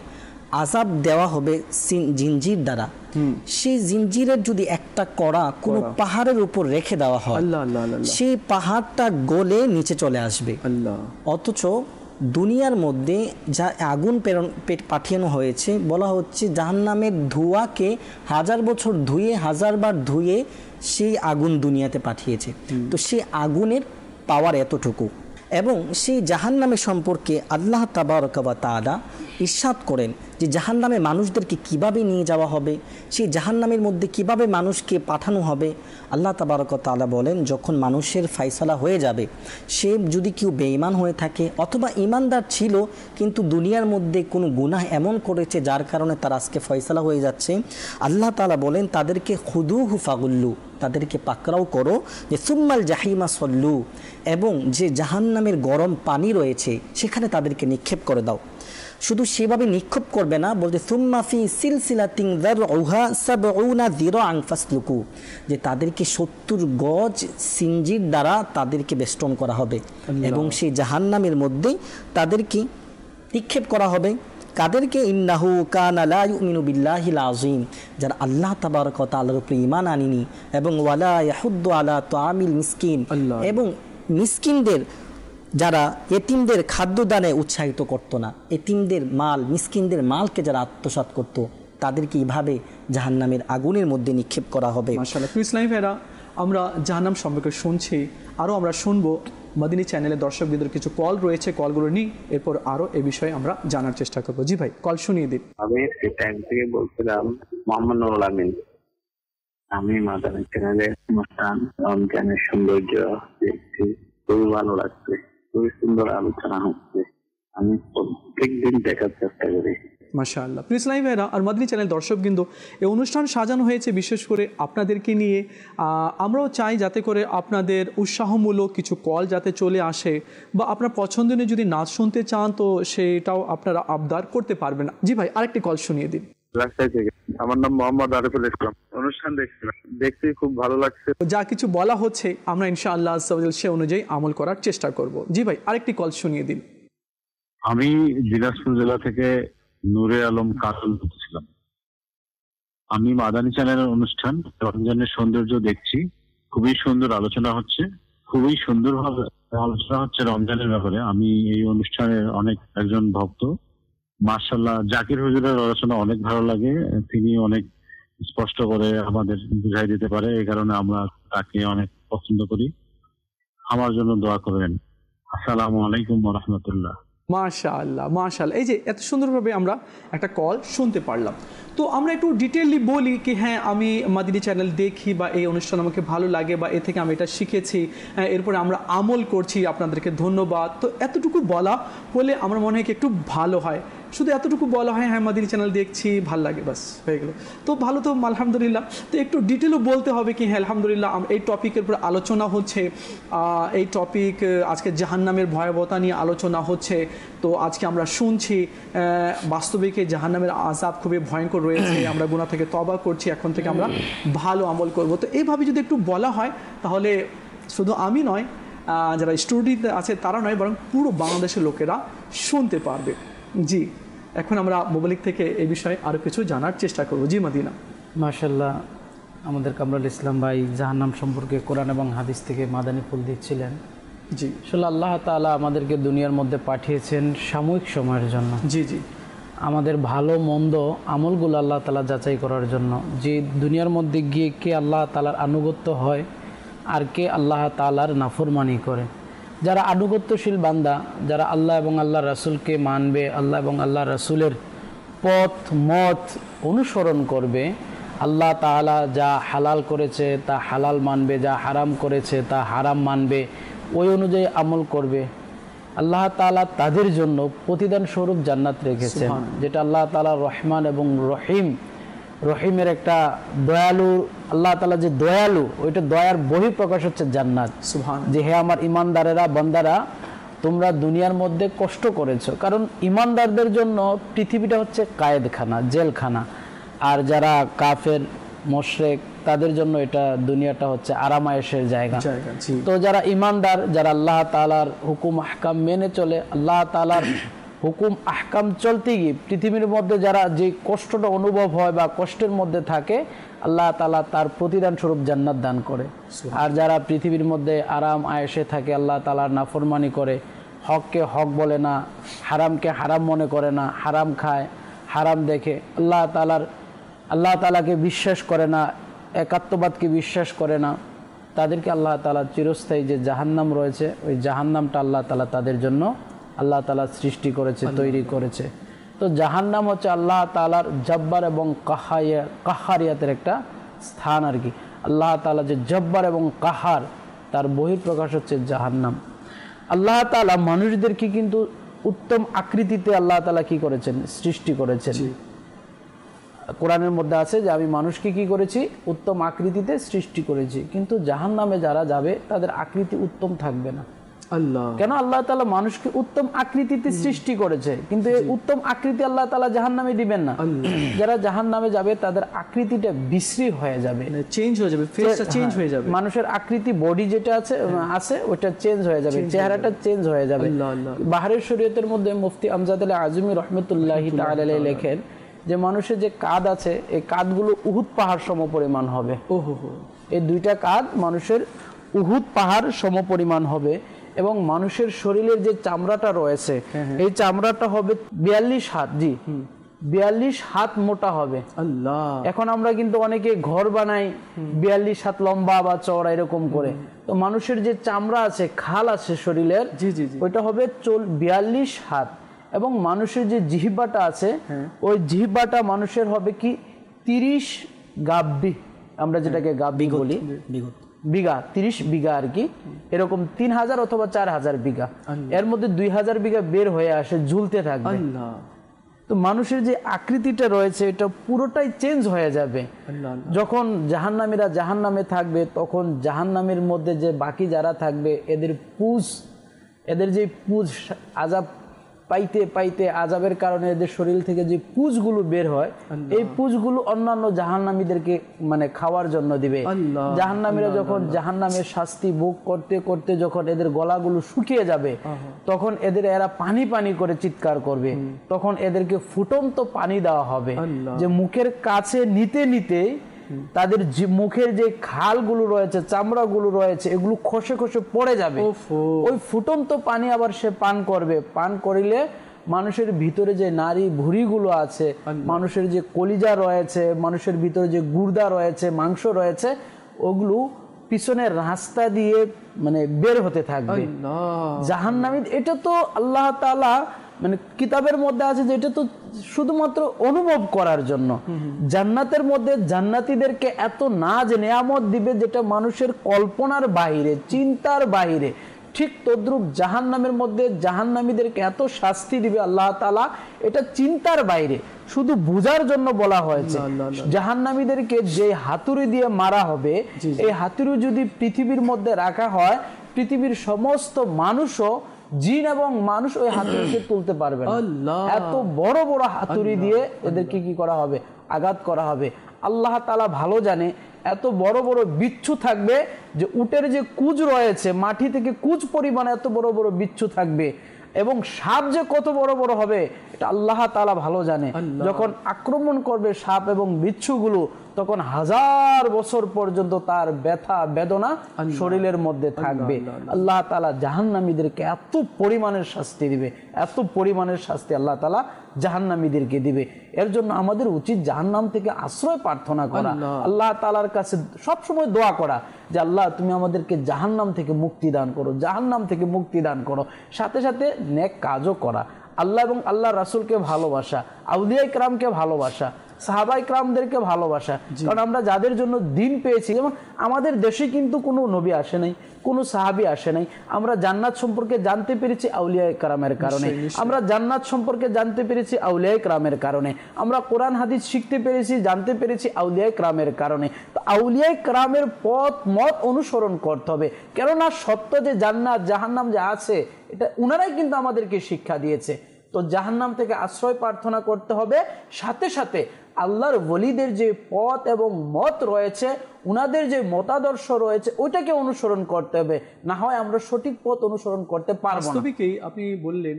আযাব দেওয়া হবে জিনজির দ্বারা, সেই জিনজিরের যদি একটা কড়া কোনো পাহাড়ের উপর রেখে দেওয়া হয়, সেই পাহাড়টা গলে নিচে চলে আসবে। অথচ দুনিয়ার মধ্যে যা আগুন পাঠানো হয়েছে, বলা হচ্ছে জাহান্নামের ধোঁয়াকে 1000 বছর ধুয়ে 1000 বার ধুয়ে সেই আগুন দুনিয়াতে পাঠিয়েছে। তো সেই আগুনের পাওয়ার এতটুকু। এবং সেই জাহান্নামের সম্পর্কে আল্লাহ তাবারক ওয়া তাআলা ইরশাদ করেন যে জাহান্নামে মানুষদেরকে কিভাবে নিয়ে যাওয়া হবে, সেই জাহান্নামের মধ্যে কিভাবে মানুষকে পাঠানো হবে। আল্লাহ তাবারক ওয়া তাআলা বলেন, যখন মানুষের ফায়সালা হয়ে যাবে, সে যদি কেউ বেঈমান হয়ে থাকে অথবা ঈমানদার ছিল কিন্তু দুনিয়ার মধ্যে কোনো গুনাহ এমন করেছে যার কারণে তার আজকে ফয়সালা হয়ে যাচ্ছে, আল্লাহ তাআলা বলেন তাদেরকে খুদুহু ফাগুল্লু, তাদেরকে পাকড়াও করো, যে সুম্মাল জাহিমা সল্লু, এবং যে জাহান্নামের গরম পানি রয়েছে সেখানে তাদেরকে নিক্ষেপ করে দাও। শুধু সেভাবে নিক্ষেপ করবে না, বলতে সুম্মা ফি সিলসিলাতিন যারউহা সাবউনা যিরাআন ফাসলুকু, যে তাদেরকে 70 গজ সিনজির দ্বারা তাদেরকে বেষ্টন করা হবে এবং সেই জাহান্নামের মধ্যে তাদেরকে নিক্ষেপ করা হবে। কাদেরকে? ইন্নাহু কানা লা ইউমিনু বিল্লাহিল আযীম, যারা আল্লাহ তাবারক ওয়া তাআলার উপর ঈমান আনেনি এবং ওয়ালা ইয়াহুদ্দু আলা তাআমিল মিসকিন, এবং মিসকিনদের যারা এতিমদের খাদ্যদানে উৎসাহিত করত না, এতিমদের মাল মিসকিনদের মালকে যারা আত্মসাৎ করত, তাদেরকে এইভাবে জাহান্নামের আগুনের মধ্যে নিক্ষেপ করা হবে। মাশাআল্লাহ। ইসলামী ভাইরা, আমরা জাহান্নাম সম্পর্কে শুনছি, আরও আমরা শুনবো। মদিনী চ্যানেলে দর্শকদের কিছু কল রয়েছে, কলগুলো নিই, এরপর আরও এ বিষয়ে আমরা জানার চেষ্টা করবো। জি ভাই, কল শুনিয়ে দিন। আমি ট্যাগ থেকে বলছিলাম মোহাম্মদ নুরুল আমিন। আমি মাদানী চ্যানেলে অনুষ্ঠান রমজানের সৌন্দর্য দেখছি, খুবই ভালো লাগছে, খুবই সুন্দর আলোচনা হচ্ছে। আমি প্রত্যেকদিন দেখার চেষ্টা করি। মাশাআল্লাহ। ইসলামী ভাইরা আর মদিনী চ্যানেল দর্শকবৃন্দ, এই অনুষ্ঠান সাজানো হয়েছে বিশেষ করে আপনাদেরকে নিয়ে। আমরাও চাই যাতে করে আপনাদের উৎসাহমূলক কিছু কল যাতে চলে আসে, বা আপনার পছন্দনীয় যদি নাচ শুনতে চান তো সেটাও আপনারা আবদার করতে পারবেন। জি ভাই, আরেকটি কল শুনিয়ে দিন। আমার নাম মোহাম্মদ আরিফুল ইসলাম। অনুষ্ঠান দেখতে খুব ভালো লাগছে। যা কিছু বলা হচ্ছে আমরা ইনশাআল্লাহ আজ্জা ওয়া জাল সে অনুযায়ী আমল করার চেষ্টা করব। জি ভাই, আরেকটি কল শুনিয়ে দিন। আমি দিনাজপুর জেলা থেকে নূরে আলম কাজল বলছিলাম। আমি মাদানী চ্যানেলের অনুষ্ঠান রমজানের সৌন্দর্য দেখছি, খুবই সুন্দর আলোচনা হচ্ছে, খুবই সুন্দরভাবে আলোচনা হচ্ছে রমজানের ব্যাপারে। আমি এই অনুষ্ঠানের অনেক একজন ভক্ত। মাশাআল্লাহ, জাকির হুজুরের আলোচনা অনেক ভালো লাগে, তিনি অনেক স্পষ্ট করে আমাদের বুঝাই দিতে পারে, এই কারণে আমরা তাকে অনেক পছন্দ করি। আমার জন্য দোয়া করবেন। আসসালামু আলাইকুম ওয়া রাহমাতুল্লাহ। মাশাআল্লাহ, মাশাআল্লাহ। এই যে এত সুন্দরভাবে আমরা একটা কল শুনতে পারলাম, তো আমরা একটু ডিটেইলি বলি কি হ্যাঁ আমি মাদিনী চ্যানেল দেখি, বা এই অনুষ্ঠান আমাকে ভালো লাগে, বা এ থেকে আমি এটা শিখেছি, এরপরে আমরা আমল করছি, আপনাদেরকে ধন্যবাদ। তো এতটুকু বলা হলে আমার মনে হয় কি একটু ভালো হয়। শুধু এতটুকু বলা হয় হ্যাঁ মাদিনী চ্যানেল দেখছি, ভাল লাগে, বাস হয়ে গেল। তো ভালো, তো আলহামদুলিল্লাহ। তো একটু ডিটেলও বলতে হবে কি হ্যাঁ আলহামদুলিল্লাহ এই টপিকের উপর আলোচনা হচ্ছে, এই টপিক আজকে জাহান্নামের ভয়াবহতা নিয়ে আলোচনা হচ্ছে। তো আজকে আমরা শুনছি বাস্তবিক জাহান্নামের আযাব খুবই ভয়ঙ্কর রয়েছে, আমরা গুনাহ থেকে তওবা করছি, এখন থেকে আমরা ভালো আমল করব। তো এইভাবে যদি একটু বলা হয় তাহলে শুধু আমি নয়, যারা স্টুডেন্ট আছে তারা নয়, বরং পুরো বাংলাদেশের লোকেরা শুনতে পারবে। জি, এখন আমরা মোবাইল থেকে এই বিষয়ে আরও কিছু জানার চেষ্টা করব। জি মদিনা। মাশাআল্লাহ, আমাদের কামরুল ইসলাম ভাই জাহান্নাম সম্পর্কে কোরআন এবং হাদিস থেকে মাদানী ফুল দিচ্ছিলেন। জি, আসলে আল্লাহ তাআলা আমাদেরকে দুনিয়ার মধ্যে পাঠিয়েছেন সাময়িক সময়ের জন্য। জি জি, আমাদের ভালো মন্দ আমলগুলো আল্লাহ তাআলা যাচাই করার জন্য, যে দুনিয়ার মধ্যে গিয়ে কে আল্লাহ তাআলার আনুগত্য হয় আর কে আল্লাহ তাআলার নাফরমানি করে। যারা আনুগত্যশীল বান্দা, যারা আল্লাহ এবং আল্লাহ রাসূলকে মানবে, আল্লাহ এবং আল্লাহ রাসূলের পথ মত অনুসরণ করবে, আল্লাহ তাআলা যা হালাল করেছে তা হালাল মানবে, যা হারাম করেছে তা হারাম মানবে, ওই অনুযায়ী আমল করবে, আল্লাহ তাআলা তাদের জন্য প্রতিদান স্বরূপ জান্নাত রেখেছেন, যেটা আল্লাহ তাআলা রহমান এবং রহিমের একটা দয়ালু, আল্লাহ তাআলা যে দয়ালু, ওইটা দয়ার বহিঃপ্রকাশ হচ্ছে জান্নাত। যে হে আমার ইমানদারেরা, বান্দারা, তোমরা দুনিয়ার মধ্যে কষ্ট করেছো, কারণ ইমানদারদের জন্য পৃথিবীটা হচ্ছে কায়েদখানা, জেলখানা। আর যারা কাফের, মুশরিক, তাদের জন্য এটা দুনিয়াটা হচ্ছে আরামায়েশের জায়গা। জি। তো যারা ইমানদার, যারা আল্লাহ তাআলার হুকুম আহকাম মেনে চলে, আল্লাহ তাআলার হুকুম আহকাম চলতে গিয়ে পৃথিবীর মধ্যে যারা যে কষ্টটা অনুভব হয় বা কষ্টের মধ্যে থাকে, আল্লাহ তাআলা তার প্রতিদান স্বরূপ জান্নাত দান করে। আর যারা পৃথিবীর মধ্যে আরাম আয়েশে থাকে, আল্লাহ তাআলার নাফরমানি করে, হককে হক বলে না, হারামকে হারাম মনে করে না, হারাম খায়, হারাম দেখে, আল্লাহ তাআলাকে বিশ্বাস করে না, একাত্মবাদকে বিশ্বাস করে না, তাদেরকে আল্লাহ তাআলা চিরস্থায়ী যে জাহান্নাম রয়েছে, ওই জাহান্নামটা আল্লাহ তাআলা তাদের জন্য আল্লাহ তাআলা সৃষ্টি করেছে, তৈরি করেছে। তো জাহান্নাম হচ্ছে আল্লাহ তাআলার জব্বার এবং কাহারিয়াতের একটা স্থান আর কি। আল্লাহ তাআলা যে জব্বার এবং কাহার, তার বহিঃপ্রকাশ হচ্ছে জাহান্নাম। আল্লাহ তাআলা মানুষদেরকে কিন্তু উত্তম আকৃতিতে আল্লাহ তাআলা কি করেছেন? সৃষ্টি করেছেন। কোরআনের মধ্যে আছে যে আমি মানুষকে কি করেছি? উত্তম আকৃতিতে সৃষ্টি করেছি। কিন্তু জাহান্নামে যারা যাবে তাদের আকৃতি উত্তম থাকবে না। আল্লাহ, কেন? আল্লাহ তাআলা মানুষকে উত্তম আকৃতিতে সৃষ্টি করেছে, কিন্তু এই উত্তম আকৃতি আল্লাহ তাআলা জাহান্নামে দিবেন না। যারা জাহান্নামে যাবে তাদের আকৃতিটা বিশ্রী হয়ে যাবে, চেঞ্জ হয়ে যাবে, ফেসটা চেঞ্জ হয়ে যাবে। মানুষের আকৃতি, বডি যেটা আছে ওটা চেঞ্জ হয়ে যাবে, চেহারাটা চেঞ্জ হয়ে যাবে। বাহারের শরীয়তের মধ্যে মুফতি আমজাদ আলী আজমি রহমতুল্লাহি তাআলা আলাইহি লেখেন যে মানুষের যে কাঁধ আছে, এই কাঁধগুলো উহুদ পাহাড় সমপরিমাণ হবে। এই দুইটা কাঁধ মানুষের উহুদ পাহাড় সমপরিমাণ হবে। এবং মানুষের শরীরের যে চামড়াটা রয়েছে, এই চামড়াটা হবে 42 হাত, 42 হাত মোটা হবে। আল্লাহ, এখন আমরা কিন্তু অনেকে ঘর বানাই 42 হাত লম্বা বা চওড়া এরকম করে। তো মানুষের যে চামড়া আছে, খাল আছে শরীরের, ওইটা হবে 42 হাত। এবং মানুষের যে জিহ্বাটা আছে, ওই জিহ্বাটা মানুষের হবে কি 30 গাব্বি, আমরা যেটাকে গাব্বি বলি, বিঘা, 30 বিঘা আর কি, এরকম 3000 অথবা 4000 বিঘা। এর মধ্যে 2000 বিঘা বের হয়ে আসে, ঝুলতে থাকবে। তো মানুষের যে আকৃতিটা রয়েছে এটা পুরোটাই চেঞ্জ হয়ে যাবে। যখন জাহান্নামীরা জাহান্নামে থাকবে, তখন জাহান্নামের মধ্যে যে বাকি যারা থাকবে, এদের যে পুঁজ আযাব পাইতে পাইতে আযাবের কারণে এদের শরীর থেকে যে পুঁজগুলো বের হয়, এই পুঁজগুলো অন্যান্য জাহান্নামীদেরকে মানে খাওয়ার জন্য দিবে। জাহান্নামীরা যখন জাহান্নামের শাস্তি ভোগ করতে করতে যখন এদের গলাগুলো শুকিয়ে যাবে, তখন এরা পানি পানি করে চিৎকার করবে। তখন এদেরকে ফুটন্ত পানি দেওয়া হবে, যে মুখের কাছে নিতে নিতে তাদের মুখের যে খালগুলো রয়েছে, চামড়াগুলো রয়েছে, এগুলো খসে খসে পড়ে যাবে। ওই ফুটন্ত পানি আবার সে পান করবে। পান করিলে মানুষের ভিতরে যে নারী ভুঁড়িগুলো আছে, মানুষের যে কলিজা রয়েছে, মানুষের ভিতরে যে গুর্দা রয়েছে, মাংস রয়েছে, ওগুলো পিছনের রাস্তা দিয়ে মানে বের হতে থাকবে। জাহান্নামী, এটা তো আল্লাহ তাআলা মানে কিতাবের মধ্যে আছে যে এটা তো শুধুমাত্র অনুভব করার জন্য। জান্নাতের মধ্যে জান্নাতীদেরকে এত নাজ নেয়ামত দিবে যেটা মানুষের কল্পনার বাইরে, চিন্তার বাইরে। ঠিক তদ্রূপ জাহান্নামের মধ্যে জাহান্নামীদেরকে এত শাস্তি দিবে আল্লাহ তাআলা, এটা চিন্তার বাইরে, শুধু বোঝার জন্য বলা হয়েছে। জাহান্নামীদেরকে যে হাতুড়ি দিয়ে মারা হবে, এই হাতুড়ি যদি পৃথিবীর মধ্যে রাখা হয়, পৃথিবীর সমস্ত মানুষও, জিন এবং মানুষ ওই হাতুড়িকে তুলতে পারবে না। এত বড় বড় হাতুড়ি দিয়ে এদেরকে কি করা হবে? আঘাত করা হবে। আল্লাহ তাআলা ভালো জানে এত বড় বড় বিচ্ছু থাকবে, যে উটের যে কুজ রয়েছে, মাটি থেকে কুজ পরিমাণে এত বড় বড় বিচ্ছু থাকবে। এবং সাপ যে কত বড় বড় হবে এটা আল্লাহ তাআলা ভালো জানে। যখন আক্রমণ করবে সাপ এবং বিচ্ছুগুলো, তখন 1000 বছর পর্যন্ত তার ব্যথা বেদনা শরীরের মধ্যে থাকবে। আল্লাহ তাআলা জাহান্নামীদেরকে এত পরিমাণের শাস্তি দিবে, এত পরিমাণের শাস্তি আল্লাহ তাআলা জাহান্নামীদেরকে দিবে। এর জন্য আমাদের উচিত জাহান্নাম থেকে আশ্রয় প্রার্থনা করা, আল্লাহ তাআলার কাছে সবসময় দোয়া করা যে আল্লাহ তুমি আমাদেরকে জাহান্নাম থেকে মুক্তি দান করো, জাহান্নাম থেকে মুক্তি দান করো। সাথে সাথে নেক কাজও করা, আল্লাহ এবং আল্লাহ রাসূলকে ভালোবাসা, আউলিয়া ইকরামকে ভালোবাসা, সাহাবা ইকরামদেরকে ভালোবাসা। কারণ আমরা যাদের জন্য দিন পেয়েছি, যেমন আমাদের দেশে কিন্তু কোনো নবী আসে নাই, কোনো সাহাবী আসে নাই। আমরা জান্নাত সম্পর্কে জানতে পেরেছি আউলিয়া ইকরামের কারণে, আমরা জান্নাত সম্পর্কে জানতে পেরেছি আউলিয়া ইকরামের কারণে, আমরা কোরআন হাদিস শিখতে পেরেছি, জানতে পেরেছি আউলিয়া ইকরামের কারণে। তো আউলিয়া ইকরামের পথ মত অনুসরণ করতে হবে, কেননা সত্য যে জান্নাত জাহান্নাম যে আছে, এটা উনারাই কিন্তু আমাদেরকে শিক্ষা দিয়েছে। তো জাহান্নাম থেকে আশ্রয় প্রার্থনা করতে হবে, সাথে সাথে আল্লাহর ওলিদের যে পথ এবং মত রয়েছে ওনাদের যে মতাদর্শ রয়েছে ওইটাকে অনুসরণ করতে হবে, না হয় আমরা সঠিক পথ অনুসরণ করতে পারবো না। বাস্তবিকই আপনি বললেন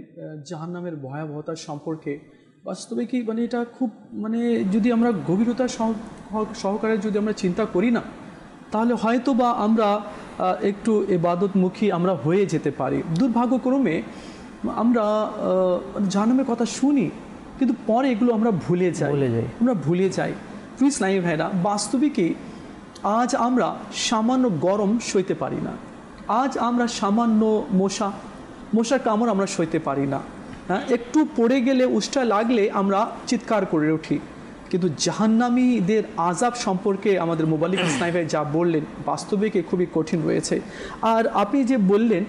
জাহান্নামের ভয়াবহতা সম্পর্কে, বাস্তবিকই মানে এটা খুব মানে যদি আমরা গভীরতা সহকারে যদি আমরা চিন্তা করি না, তাহলে হয়তো বা আমরা একটু ইবাদতমুখী আমরা হয়ে যেতে পারি। দুর্ভাগ্যক্রমে আমরা জাহান্নামের কথা শুনি, কিন্তু পরে এগুলো আমরা ভুলে যাই। প্লিজ নাই ভাইরা, বাস্তবিকই আজ আমরা সামান্য গরম সইতে পারি না, আজ আমরা সামান্য মশার কামড় আমরা সইতে পারি না, হ্যাঁ, একটু পড়ে গেলে উষ্টা লাগলে আমরা চিৎকার করে উঠি। কিন্তু জাহান্নামীদের আযাব সম্পর্কে আমাদের মোবালিক ইসলাম ভাই যা বললেন বাস্তবিকই খুবই কঠিন রয়েছে। আর আপনি যে বললেন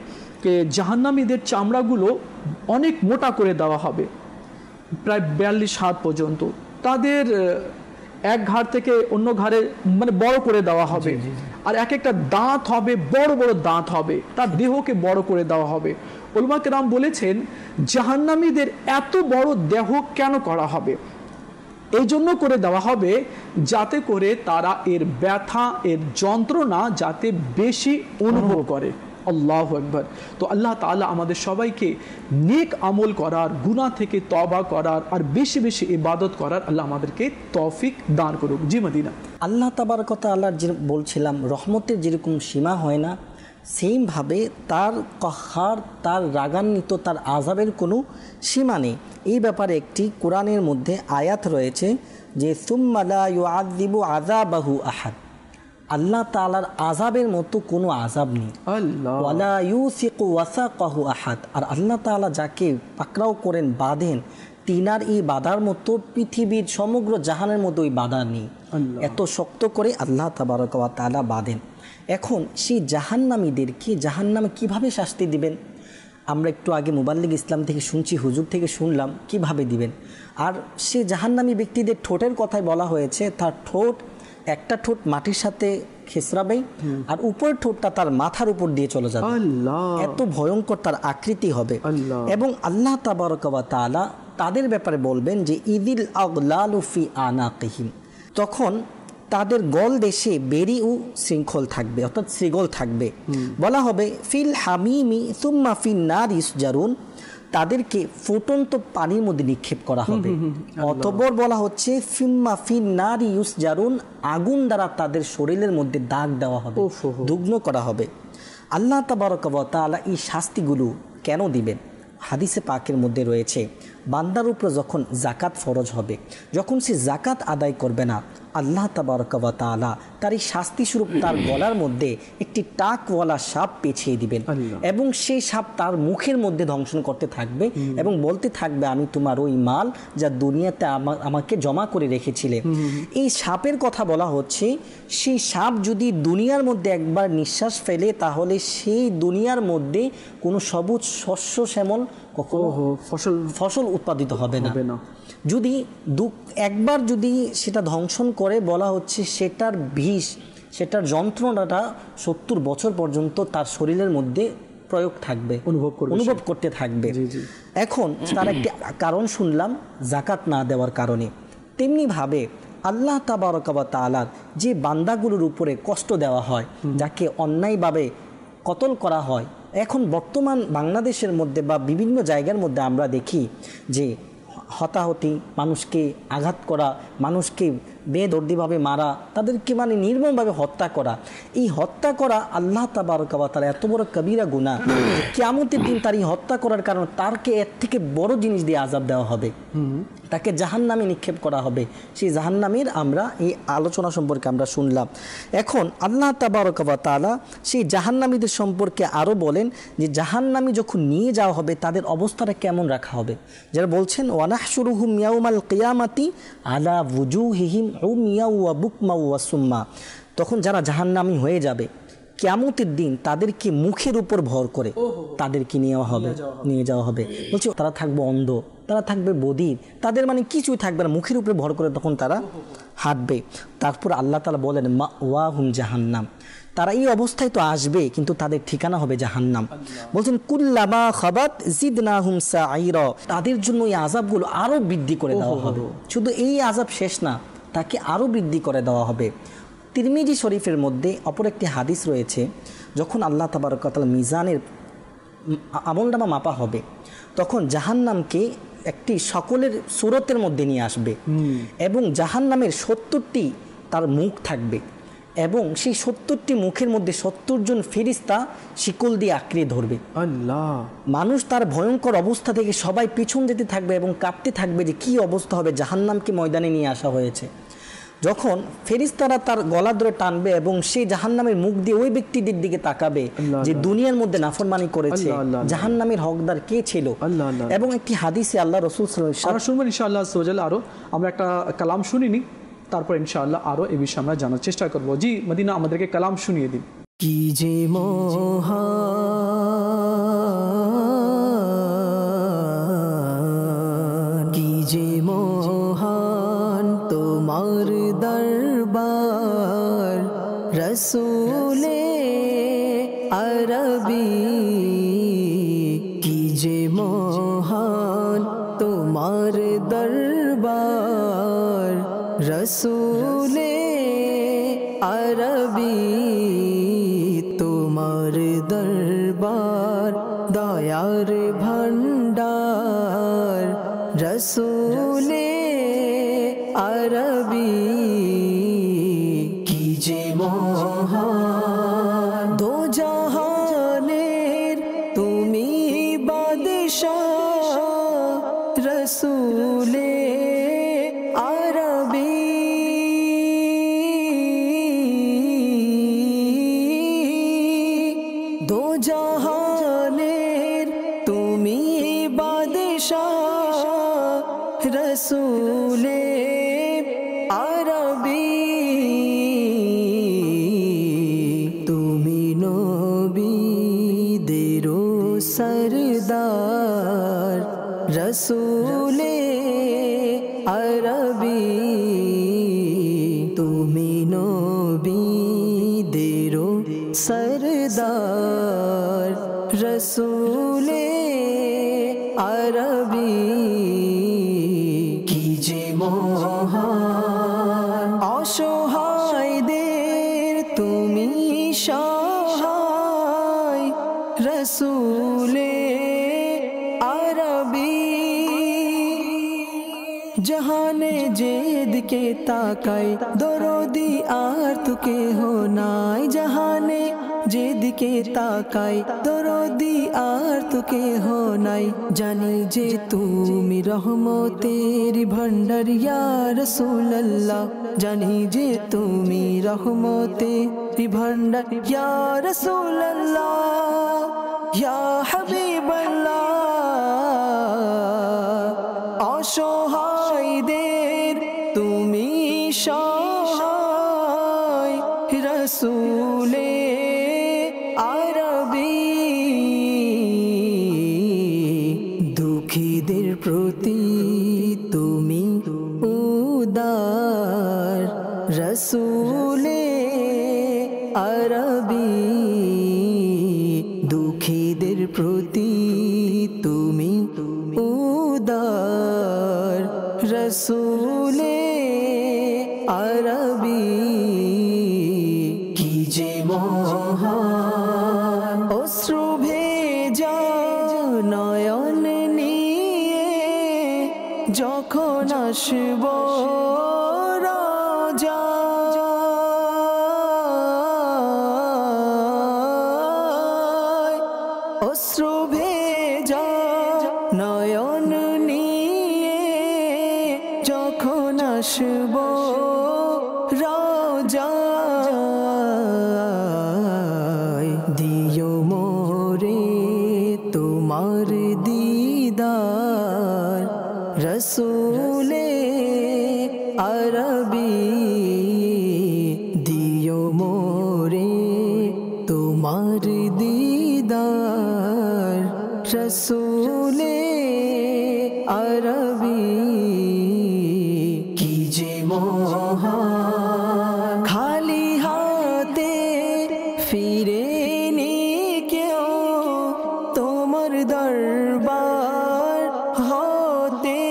যে জাহান্নামীদের চামড়াগুলো অনেক মোটা করে দেওয়া হবে, প্রায় 42 হাত পর্যন্ত, তাদের এক ঘাড় থেকে অন্য ঘাড়ে মানে বড় করে দেওয়া হবে, আর এক একটা দাঁত হবে, বড় বড় দাঁত হবে, তার দেহকে বড় করে দেওয়া হবে। উলামা কেরাম বলেছেন জাহান্নামীদের এত বড় দেহ কেন করা হবে? এই জন্য করে দেওয়া হবে যাতে করে তারা এর ব্যথা, এর যন্ত্রণা যাতে বেশি অনুভব করে। আল্লাহু আকবার। তো আল্লাহ তাআলা আমাদের সবাইকে নেক আমল করার, গুনাহ থেকে তওবা করার আর বেশি বেশি ইবাদত করার আল্লাহ আমাদেরকে তৌফিক দান করুক। জি মদিনা। আল্লাহ তাবারক ওয়া তাআলার যে বলছিলাম রহমতের যেরকম সীমা হয় না, সেইভাবে তার কহার, তার রাগান্বিত, তার আযাবের কোনো সীমা নেই। এই ব্যাপারে একটি কোরআনের মধ্যে আয়াত রয়েছে যে সুম্মা লা ইউআযযিবু আযাবাহু আহাদ, আল্লাহ তাআলার আযাবের মতো কোনো আযাব নেই। ওয়ালা ইউসিকু ওয়াসাকাহু আহাদ, আর আল্লাহ তাআলা যাকে পাকড়াও করেন, বাঁধেন, তিনার এই বাধার মতো পৃথিবীর সমগ্র জাহানের মতো ওই বাধা নেই। এত শক্ত করে আল্লাহ তাবারক ওয়া তাআলা বাঁধেন। এখন সেই জাহান্নামীদেরকে জাহান্নামে কিভাবে শাস্তি দিবেন? আমরা একটু আগে মুবাল্লিগ ইসলাম থেকে শুনছি, হুজুর থেকে শুনলাম কিভাবে দিবেন। আর সে জাহান্নামী ব্যক্তিদের ঠোঁটের কথাই বলা হয়েছে, তার ঠোঁট, একটা ঠোঁট মাটির সাথে খেসরাবে, আর উপরের ঠোঁটটা তার মাথার উপর দিয়ে চলে যাবে। এত ভয়ঙ্কর তার আকৃতি হবে। এবং আল্লাহ তাবারক ওয়া তাআলা তাদের ব্যাপারে বলবেন যে ইদিল আগলালু ফি আনাকিহিম, তখন তাদের গল দেশে বেরি ও শৃঙ্খল থাকবে, অর্থাৎ শ্রীগল থাকবে। বলা হবে ফিল হামিমি সুম্মা ফিন নার ইসজারুন, তাদেরকে ফুটন্ত পানির মধ্যে নিক্ষেপ করা হবে। অতঃপর বলা হচ্ছে ফিম্মা ফিন নার ইসজারুন, আগুন দ্বারা তাদের শরীরের মধ্যে দাগ দেওয়া হবে, দগ্ধ করা হবে। আল্লাহ তাবারক ওয়া তাআলা এই শাস্তিগুলো কেন দিবেন? হাদিসে পাকের মধ্যে রয়েছে বান্দার উপরে যখন জাকাত ফরজ হবে, যখন সে জাকাত আদায় করবে না, আল্লাহ তাবারক ওয়া তাআলা তার এই শাস্তি স্বরূপ তার গলার মধ্যে একটি টাকওয়ালা সাপ পেঁচিয়ে দিবেন, এবং সেই সাপ তার মুখের মধ্যে দংশন করতে থাকবে এবং বলতে থাকবে আমি তোমার ওই মাল যা দুনিয়াতে আমাকে জমা করে রেখেছিলে। এই সাপের কথা বলা হচ্ছে, সেই সাপ যদি দুনিয়ার মধ্যে একবার নিঃশ্বাস ফেলে তাহলে সেই দুনিয়ার মধ্যে কোনো সবুজ শস্য শ্যামল কখনো ফসল উৎপাদিত হবে না। যদি একবার যদি সেটা ধ্বংসন করে, বলা হচ্ছে সেটার বিষ, সেটার যন্ত্রণাটা 70 বছর পর্যন্ত তার শরীরের মধ্যে প্রয়োগ থাকবে, অনুভব করতে থাকবে। এখন তার একটি কারণ শুনলাম জাকাত না দেওয়ার কারণে। তেমনিভাবে আল্লাহ তাবারক ওয়া তাআলার যে বান্দাগুলোর উপরে কষ্ট দেওয়া হয়, যাকে অন্যায়ভাবে কতল করা হয়, এখন বর্তমান বাংলাদেশের মধ্যে বা বিভিন্ন জায়গার মধ্যে আমরা দেখি যে হতাহতি, মানুষকে আঘাত করা, মানুষকে বেদর্দিভাবে মারা, তাদেরকে মানে নির্মমভাবে হত্যা করা। এই হত্যা করা আল্লাহ তাবারক ওয়া তাআলা এত বড় কবিরা গুনাহ, কিয়ামতের দিন তার এই হত্যা করার কারণে তারকে এর থেকে বড় জিনিস দিয়ে আযাব দেওয়া হবে, তাকে জাহান্নামে নিক্ষেপ করা হবে। সেই জাহান্নামের আমরা এই আলোচনা সম্পর্কে আমরা শুনলাম। এখন আল্লাহ তাবারক ওয়া তাআলা সেই জাহান্নামীদের সম্পর্কে আরও বলেন যে জাহান্নামী যখন নিয়ে যাওয়া হবে তাদের অবস্থাটা কেমন রাখা হবে। যারা বলছেন ওয়ানাহশুরুহুম ইয়াউমাল কিয়ামাতি আলা ওয়ুজুহিহিম উমিয়া ওয়া বুকমা ওয়া সুম্মা, তখন যারা জাহান্নামী হয়ে যাবে কিয়ামতের দিন তাদেরকে মুখের উপর ভর করে তাদেরকে নিয়ে যাওয়া হবে। বলছে তারা থাকবে অন্ধ, তারা থাকবে বধির, তাদের মানে কিছুই থাকবে না, মুখের উপরে ভর করে তখন তারা হাঁটবে। তারপর আল্লাহ তাআলা বলেন মাওয়াহুম জাহান্নাম, তারা এই অবস্থায় তো আসবে কিন্তু তাদের ঠিকানা হবে জাহান্নাম। বলছেন কুল্লামা খাবাত জিদনাহুম সাঈরা, তাদের জন্য এই আযাবগুলো আরো বৃদ্ধি করে দেওয়া হবে। শুধু এই আযাব শেষ না, তাকে আরো বৃদ্ধি করে দেওয়া হবে। তিরমিজি শরীফের মধ্যে অপর একটি হাদিস রয়েছে, যখন আল্লাহ তাবারক ওয়া তাআলা মিজানের আমলনামা মাপা হবে তখন জাহান্নামকে একটি সকলের সুরতের মধ্যে নিয়ে আসবে এবং জাহান্নামের 70টি তার মুখ থাকবে এবং সেই 70টি মুখের মধ্যে 70 জন ফেরেশতা শিকল দিয়ে আঁকড়ে ধরবে। আল্লাহ, মানুষ তার ভয়ঙ্কর অবস্থা থেকে সবাই পিছন যেতে থাকবে এবং কাঁপতে থাকবে যে কি অবস্থা হবে, জাহান্নামকে ময়দানে নিয়ে আসা হয়েছে। যখন ফেরেশতারা তার গলা ধরে টানবে এবং সেই জাহান্নামের মুখ দিয়ে ওই ব্যক্তিদের দিকে তাকাবে যে দুনিয়ার মধ্যে নাফরমানি করেছে, জাহান্নামের হকদার কে ছিল। এবং একটি হাদিসে আল্লাহ রাসূল সাল্লাল্লাহু আলাইহি ওয়াসাল্লাম শুনবেন ইনশাআল্লাহ সুবহানাল্লাহ। আরো আমরা একটা কালাম শুনিনি, তারপর ইনশাআল্লাহ আরো এই বিষয়ে আমরা জানার চেষ্টা করব। জি মদিনা, আমাদেরকে কালাম শুনিয়ে দিন। কি যে মহান, কি যে মহান তোমার দরবার, রসূলে আরবি। কি যে মহান তোমার দরবার, রসূলে আরবি। তোমার দরবার দয়ার ভান্ডার, রসূলে আরবি। কি যে মহান, দো জাহানের তুমি বাদশাহ, রসূলে আরবি। দো জাহানের তুমি বাদশাহ, রসূলে আরবি। তুমি নবীদেরও সরদার, রসূলে আরবি। তুমি নবীদেরও সরদার, রসূলে আরবি। কি যে মহান, অসহায়দের তুমি সহায়, রসূলে আরবি। জাহানে যেদিকে তাকাই দরদি আর তো কেহ নাই, জাহানে যেদিকে তাকাই দরদি আর তো কেহ নাই। জানি যে তুমি রহমতের ভান্ডার ইয়া রাসূলুল্লাহ, জানি যে তুমি রহমতের ভান্ডার ইয়া রাসূলুল্লাহ, ইয়া হাবিবাল্লাহ। অসহায়দের তুমি সহায়, রসূলে আরবি। দুঃখীদের প্রতি তুমি উদার, রসূলে আরবি। দুঃখীদের প্রতি তুমি উদার, রসূলে আরবি। কি যে মহান, অশ্রু ভেজা নয়ন নিয়ে যখন আসব রাজা, অশ্রু ভেজা নয়ন নিয়ে যখন আসব রাজায়, দিও মোরে তোমার দিদার, রসূলে আরবি। দিও মোরে তোমার দিদার, রসূলে আরবি। কি যে মহান, খালি হাতে ফিরে নি কেউ তোমার দরবার হতে।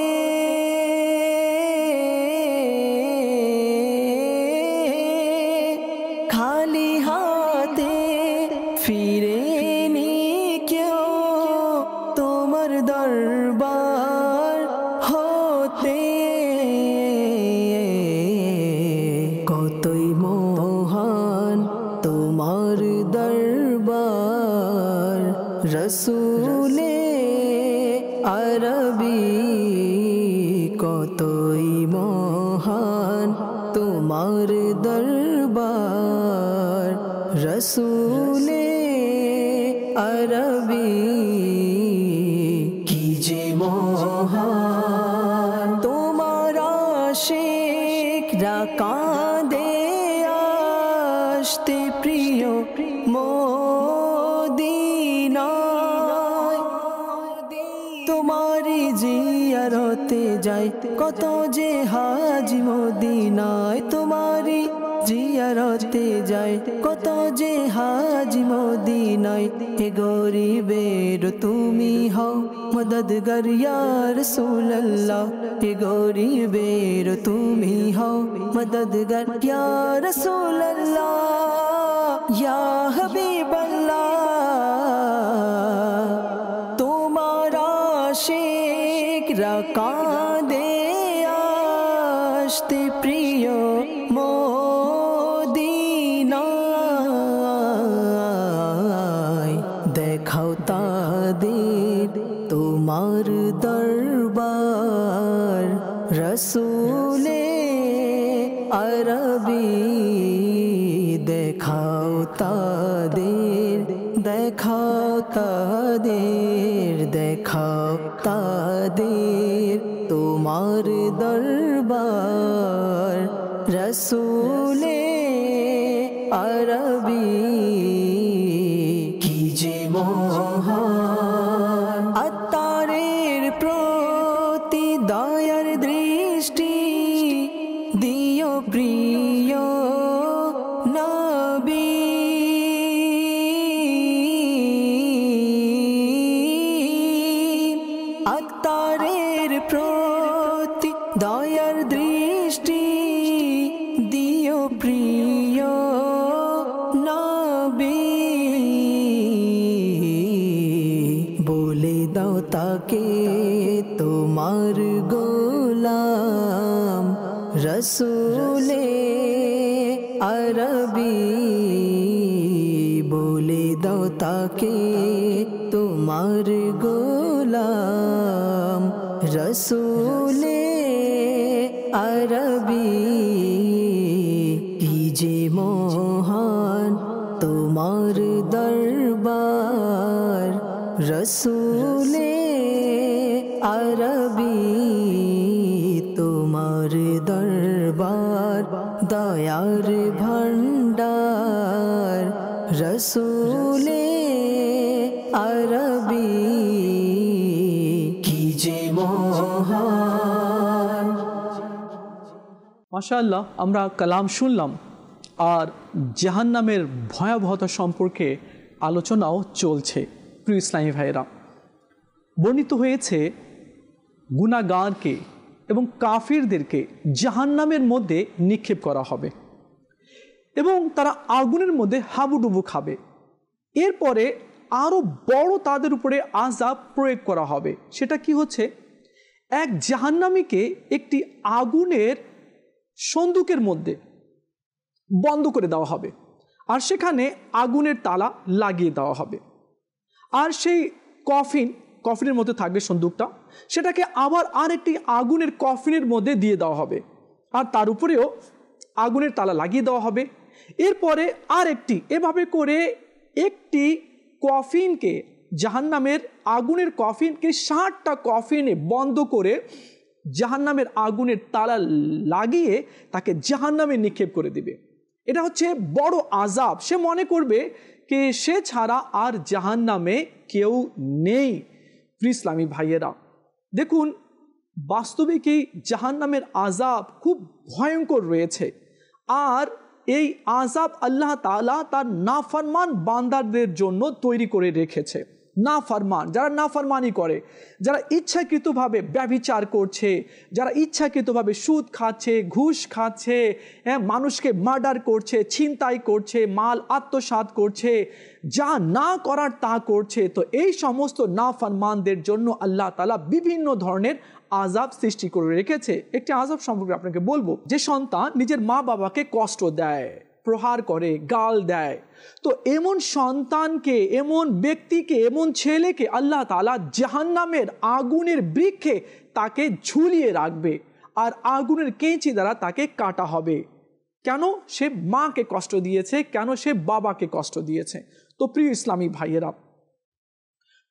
রসুলে আরবি কতই মহান তোমার দরবার রসুলে আরবি কি যে মহান তোমার আশিকরা কাঁদে আসতে প্রিয় মদিনায় তোমারি জিয়ারতে যায় কত যে হাজি মদিনায় তোমারি জিয়ারতে যায় কত যে হাজি মদিনায় হে গরিবের তুমি হও মদদগার ইয়া রাসূলুল্লাহ হে গরিবের তুমি হও মদদগার ইয়া রাসূলুল্লাহ ইয়া হাবিবাল্লাহ তোমার আশিকরা কাঁদে আসতে প্রিয় মদিনায় দেখাও তাদের তোমার দরবার রসুলে আরবি দেখাও তাদের দেখাও তাদের দেখাও তাদের তোমার দরবার রসুলে আরবি কি যে মহান আত্মারের প্রতি দয়ার দৃষ্টি দিও প্রিয় নবী আত্মারের প্রতি দয়ার দৃষ্টি দিও প্রিয় নবী বলে দাও তাকে তোমার গোলাম রসুলে আরবি বলে দাও তাকে তোমার গোলাম রসুলে আরবি কি যে মহান তোমার দরবার রসুলে আরবি তোমার দরবার দয়ার ভান্ডার রসুলে আরবি কি যে মহান মাশাআল্লাহ, আমরা কালাম শুনলাম আর জাহান্নামের ভয়াবহতা সম্পর্কে আলোচনাও চলছে। প্রিয় ইসলামী ভাইরা, বর্ণিত হয়েছে গুনাহগারকে এবং কাফিরদেরকে জাহান্নামের মধ্যে নিক্ষেপ করা হবে এবং তারা আগুনের মধ্যে হাবুডুবু খাবে। এরপরে আরও বড় তাদের উপরে আযাব প্রয়োগ করা হবে। সেটা কি হচ্ছে, এক জাহান্নামীকে একটি আগুনের সন্দুকের মধ্যে বন্ধ করে দেওয়া হবে আর সেখানে আগুনের তালা লাগিয়ে দেওয়া হবে। আর সেই কফিনের মধ্যে থাকবে সন্দুকটা, সেটাকে আবার আরেকটি আগুনের কফিনের মধ্যে দিয়ে দেওয়া হবে আর তার উপরেও আগুনের তালা লাগিয়ে দেওয়া হবে। এরপরে আরেকটি, এভাবে করে একটি কফিনকে, জাহান্নামের আগুনের কফিনকে 60টা কফিনে বন্ধ করে জাহান্নামের আগুনের তালা লাগিয়ে তাকে জাহান্নামে নিক্ষেপ করে দিবে। এটা হচ্ছে বড় আযাব। সে মনে করবে যে সে ছাড়া আর জাহান্নামে কেউ নেই। প্রিয় ইসলামী ভাইয়েরা, দেখুন বাস্তবিকই জাহান্নামের আযাব খুব ভয়ঙ্কর রয়েছে আর এই আযাব আল্লাহ তাআলা তার নাফরমান বান্দাদের জন্য তৈরি করে রেখেছে। নাফরমান, যারা নাফরমানি করে, যারা ইচ্ছাকৃতভাবে ব্যভিচার করছে, যারা ইচ্ছাকৃতভাবে সুদ খাচ্ছে, ঘুষ খাচ্ছে, মানুষকে মার্ডার করছে, ছিনতাই করছে, মাল আত্মসাৎ করছে, যা না করার তা করছে, তো এই সমস্ত নাফরমানদের জন্য আল্লাহ তাআলা বিভিন্ন ধরনের আযাব সৃষ্টি করে রেখেছে। একটি আযাব সম্পর্কে আপনাকে বলবো, যে সন্তান নিজের মা বাবাকে কষ্ট দেয়, প্রহার করে, গাল দেয়। তো এমন সন্তানকে, এমন ব্যক্তিকে, এমন ছেলেকে আল্লাহ তাআলা জাহান্নামের আগুনের বৃক্ষে তাকে ঝুলিয়ে রাখবে, আর আগুনের কেঁচি দ্বারা তাকে কাটা হবে। কেন? সে মাকে কষ্ট দিয়েছে, কেন সে বাবাকে কষ্ট দিয়েছে। তো প্রিয় ইসলামী ভাইয়েরা,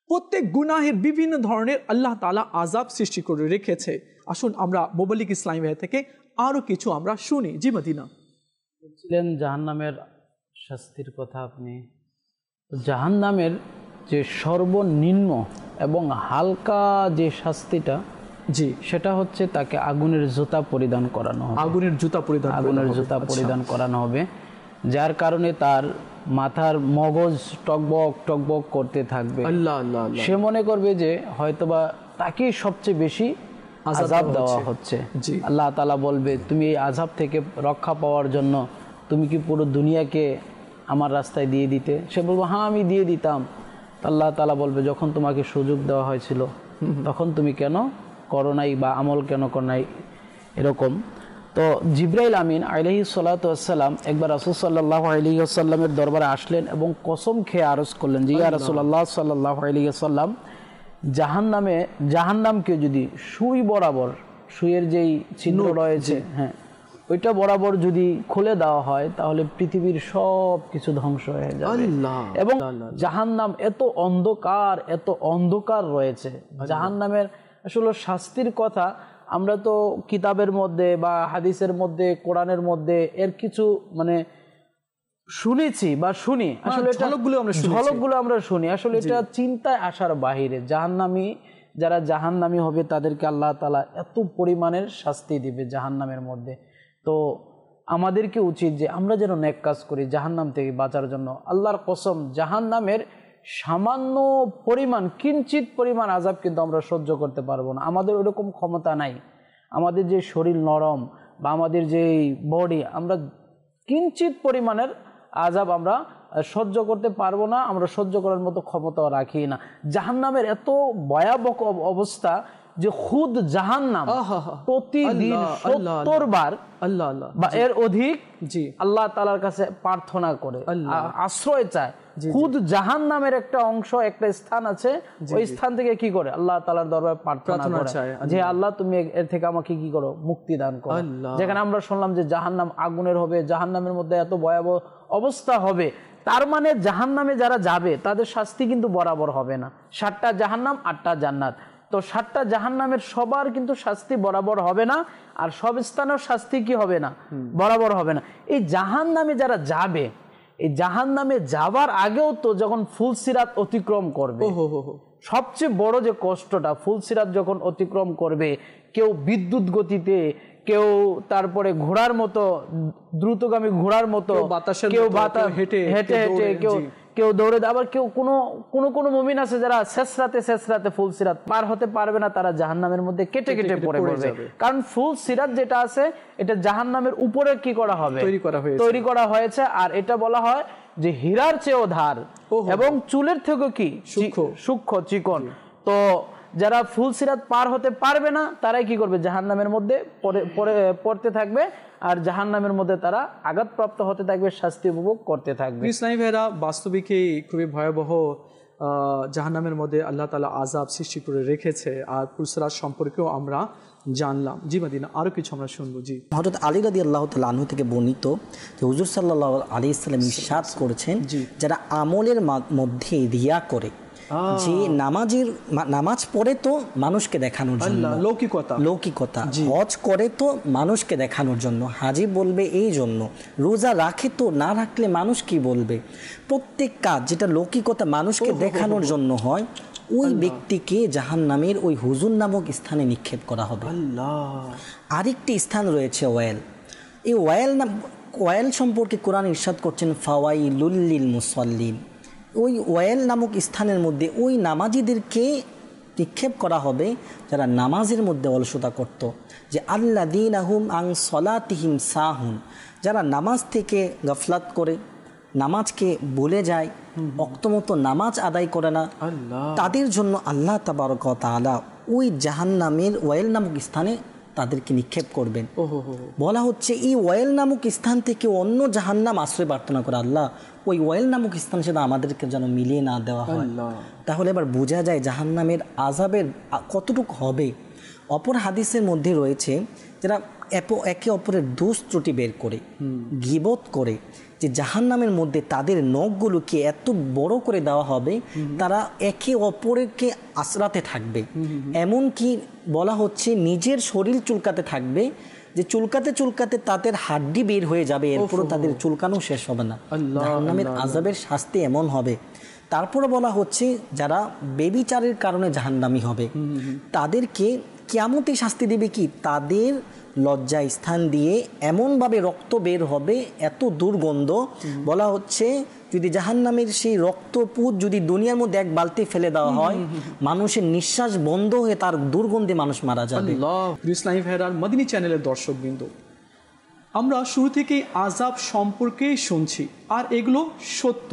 প্রত্যেক গুনাহের বিভিন্ন ধরনের আল্লাহ তাআলা আযাব সৃষ্টি করে রেখেছে। আসুন আমরা মোবাল্লিক ইসলামী ভাই থেকে আরো কিছু আমরা শুনি। জি মদিনা। বলছিলেন জাহান্নামের শাস্তির কথা আপনি। জাহান্নামের যে সর্বনিম্ন এবং হালকা যে শাস্তিটা, জি, সেটা হচ্ছে তাকে আগুনের জুতা পরিধান করানো হবে। আগুনের জুতা পরিধান করানো হবে, যার কারণে তার মাথার মগজ টকবক টকবক করতে থাকবে। আল্লাহ আল্লাহ, সে মনে করবে যে হয়তোবা তাকে সবচেয়ে বেশি আযাব দেওয়া হচ্ছে। আল্লাহ তাআলা বলবে, তুমি এই আযাব থেকে রক্ষা পাওয়ার জন্য তুমি কি পুরো দুনিয়াকে আমার রাস্তায় দিয়ে দিতে? সে বলবো, হ্যাঁ আমি দিয়ে দিতাম। আল্লাহ তাআলা বলবে, যখন তোমাকে সুযোগ দেওয়া হয়েছিল তখন তুমি কেন করো নাই, বা আমল কেন করো নাই, এরকম। তো জিবরাইল আমিন আলাইহিস সালাতু ওয়াস সালাম একবার রাসূল সাল্লাল্লাহু আলাইহি ওয়াসাল্লামের দরবারে আসলেন এবং কসম খেয়ে আরজ করলেন যে, ইয়া রাসূলুল্লাহ সাল্লাল্লাহু আলাইহি ওয়াসাল্লাম, জাহান্নামকে যদি সুই বরাবর, সুইয়ের যেই চিহ্ন রয়েছে, হ্যাঁ, ওইটা বরাবর যদি খুলে দেওয়া হয় তাহলে পৃথিবীর সব কিছু ধ্বংস হয়ে যাবে। এবং জাহান্নাম এত অন্ধকার রয়েছে। জাহান্নামের আসলে শাস্তির কথা আমরা তো কিতাবের মধ্যে বা হাদিসের মধ্যে, কোরআনের মধ্যে এর কিছু মানে শুনেছি বা শুনি, আসলে ঝলকগুলো আমরা শুনি, আসলে এটা চিন্তায় আসার বাহিরে। যারা জাহান্নামী হবে তাদেরকে আল্লাহ তাআলা এত পরিমাণের শাস্তি দিবে জাহান্নামের মধ্যে। তো আমাদেরকে উচিত যে আমরা যেন নেক কাজ করি জাহান্নাম থেকে বাঁচার জন্য। আল্লাহর কসম, জাহান্নামের সামান্য পরিমাণ, কিঞ্চিত পরিমাণ আযাব কিন্তু আমরা সহ্য করতে পারবো না। আমাদের ওরকম ক্ষমতা নাই। আমাদের যে শরীর নরম বা আমাদের যে বডি, আমরা কিঞ্চিত পরিমাণের আযাব আমরা সহ্য করতে পারবো না, আমরা সহ্য করার মতো ক্ষমতাও রাখি না। জাহান্নামের এত ভয়াবহ অবস্থা যে খুদ জাহান্নাম প্রতিদিন 70 বার বা এর অধিক আল্লাহ তাআলার কাছে প্রার্থনা করে, আশ্রয় চায়। খুদ জাহান্নামের একটা অংশ, একটা স্থান আছে, ওই স্থান থেকে কি করে আল্লাহ তাআলার দরবারে প্রার্থনা করে যে, আল্লাহ তুমি এর থেকে আমাকে কি করো, মুক্তি দান করো। যেখানে আমরা শুনলাম যে জাহান্নাম আগুনের হবে, জাহান্নামের মধ্যে এত ভয়াবহ অবস্থা হবে, তার মানে জাহান্নামে যারা যাবে তাদের শাস্তি কিন্তু বরাবর হবে না। 7টা জাহান্নাম, 8টা জান্নাত। তো 7টা জাহান্নামের সবার কিন্তু শাস্তি বরাবর হবে না, আর সব স্থানেও শাস্তি কি হবে না, বরাবর হবে না। এই জাহান্নামে যারা যাবে, এই জাহান্নামে যাবার আগেও তো যখন ফুলসিরাত অতিক্রম করবে, সবচেয়ে বড় যে কষ্টটা, ফুলসিরাত যখন অতিক্রম করবে, কেউ বিদ্যুৎ গতিতে, কেউ তারপরে ঘোড়ার মতো, দ্রুতগামী ঘোড়ার মতো, কেউ হেঁটে হেঁটে, কেউ দৌড়ে, আবার কেউ কোনো মুমিন আছে যারা শেষ রাতে ফুলসিরাত পার হতে পারবে না, তারা জাহান্নামের মধ্যে কেটে কেটে পড়ে যাবে। কারণ ফুলসিরাত যেটা আছে এটা জাহান্নামের উপরে কি করা হবে, তৈরি করা হয়েছে। আর এটা বলা হয় যে হীরার চেয়েও ধার এবং চুলের থেকেও কি সূক্ষ্ম চিকন। তো যারা ফুলসিরাত পার হতে পারবে না তারাই কি করবে, জাহান্নামের মধ্যে পড়তে থাকবে, আর জাহান্নামের মধ্যে তারা আঘাতপ্রাপ্ত হতে থাকবে, শাস্তি উপভোগ করতে থাকবে। ইসলামী ভাইরা, বাস্তবিকই খুবই ভয়াবহ জাহান্নামের মধ্যে আল্লাহ তাআলা আযাব সৃষ্টি করে রেখেছে। আর ফুলসিরাত সম্পর্কেও আমরা জানলাম। জি মদিনা, আরো কিছু আমরা শুনবো। জি, হযরত আলী রাদিয়াল্লাহু তাআলা আনহু থেকে বর্ণিত যে হুজুর সাল্লাল্লাহু আলাইহি ওয়াসাল্লাম ইরশাদ করেছেন, যারা আমলের মধ্যে রিয়া করে, যে নামাজ পড়ে তো মানুষকে দেখানোর জন্য, লৌকিকতা, হজ করে তো মানুষকে দেখানোর জন্য, হাজি বলবে এই জন্য, রোজা রাখে তো না রাখলে মানুষ কি বলবে, প্রত্যেক কাজ যেটা লৌকিকতা মানুষকে দেখানোর জন্য হয়, ওই ব্যক্তিকে জাহান্নামের ওই হুজুর নামক স্থানে নিক্ষেপ করা হবে। আরেকটি স্থান রয়েছে ওয়াইল। এই ওয়াইল সম্পর্কে কোরআন ইরশাদ করছেন, ফাওয়াইলুল লিল মুসাল্লিন। ওই ওয়াইল নামক স্থানের মধ্যে ওই নামাজিদেরকে নিক্ষেপ করা হবে যারা নামাজের মধ্যে অলসতা করত, যে আল্লাযীনাহুম আন সলাতিহিম সাহুন, যারা নামাজ থেকে গাফলাত করে, নামাজকে ভুলে যায়, ওয়াক্তমতো নামাজ আদায় করে না, তাদের জন্য আল্লাহ তাবারক ওয়া তাআলা ওই জাহান্নামের ওয়াইল নামক স্থানে তাদেরকে নিক্ষেপ করবেন। বলা হচ্ছে এই ওয়েল নামক স্থান থেকে অন্য জাহান্নাম আশ্রয় প্রার্থনা করে, আল্লাহ ওই ওয়েল নামক স্থান সাথে আমাদেরকে যেন মিলিয়ে না দেওয়া হয়। তাহলে এবার বোঝা যায় জাহান্নামের আযাবের কতটুকু হবে। অপর হাদিসের মধ্যে রয়েছে যারা একে অপরের দোষ ত্রুটি বের করে, গীবত করে, যে জাহান্নামের মধ্যে তাদের নখগুলোকে এত বড় করে দেওয়া হবে তারা একে অপরকে আশ্রাতে থাকবে। এমনকি বলা হচ্ছে নিজের শরীর চুলকাতে থাকবে, যে চুলকাতে চুলকাতে তাদের হাড্ডি বের হয়ে যাবে, এরপরও তাদের চুলকানো শেষ হবে না। জাহান্নামের আযাবের শাস্তি এমন হবে। তারপরে বলা হচ্ছে যারা বেবিচারের কারণে জাহান্নামী হবে তাদেরকে কিয়ামতে শাস্তি দেবে কি, তাদের লজ্জা স্থান দিয়ে এমনভাবে রক্ত বের হবে, এত দুর্গন্ধ। বলা হচ্ছে যদি জাহান্নামের সেই রক্তপুত যদি দুনিয়ার মধ্যে এক বালতি ফেলে দেওয়া হয়, মানুষের নিঃশ্বাস বন্ধ হয়ে তার দুর্গন্ধে মানুষ মারা যাবে। ইসলামী ভাইরার মদিনী চ্যানেলের দর্শকবৃন্দ, আমরা শুরু থেকেই আযাব সম্পর্কেই শুনছি, আর এগুলো সত্য।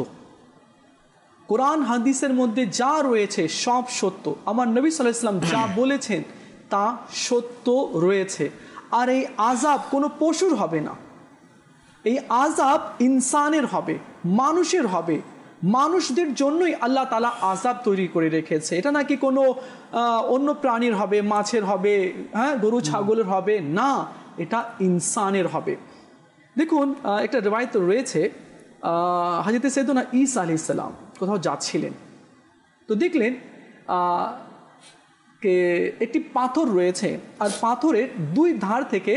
কোরআন হাদিসের মধ্যে যা রয়েছে সব সত্য। আমার নবী সাল্লাল্লাহু আলাইহি ওয়াসাল্লাম যা বলেছেন তা সত্য রয়েছে। আর এই আযাব কোনো পশুর হবে না, এই আযাব ইনসানের হবে, মানুষের হবে। মানুষদের জন্যই আল্লাহ তাআলা আযাব তৈরি করে রেখেছে। এটা নাকি কোনো অন্য প্রাণীর হবে, মাছের হবে, হ্যাঁ, গরু ছাগলের হবে না, এটা ইনসানের হবে। দেখুন একটা রিওয়ায়াত রয়েছে, হযরত সাইয়েদনা ঈসা আলাইহিস সালাম কোথাও যাচ্ছিলেন, তো দেখলেন একটি পাথর রয়েছে, আর পাথরের দুই ধার থেকে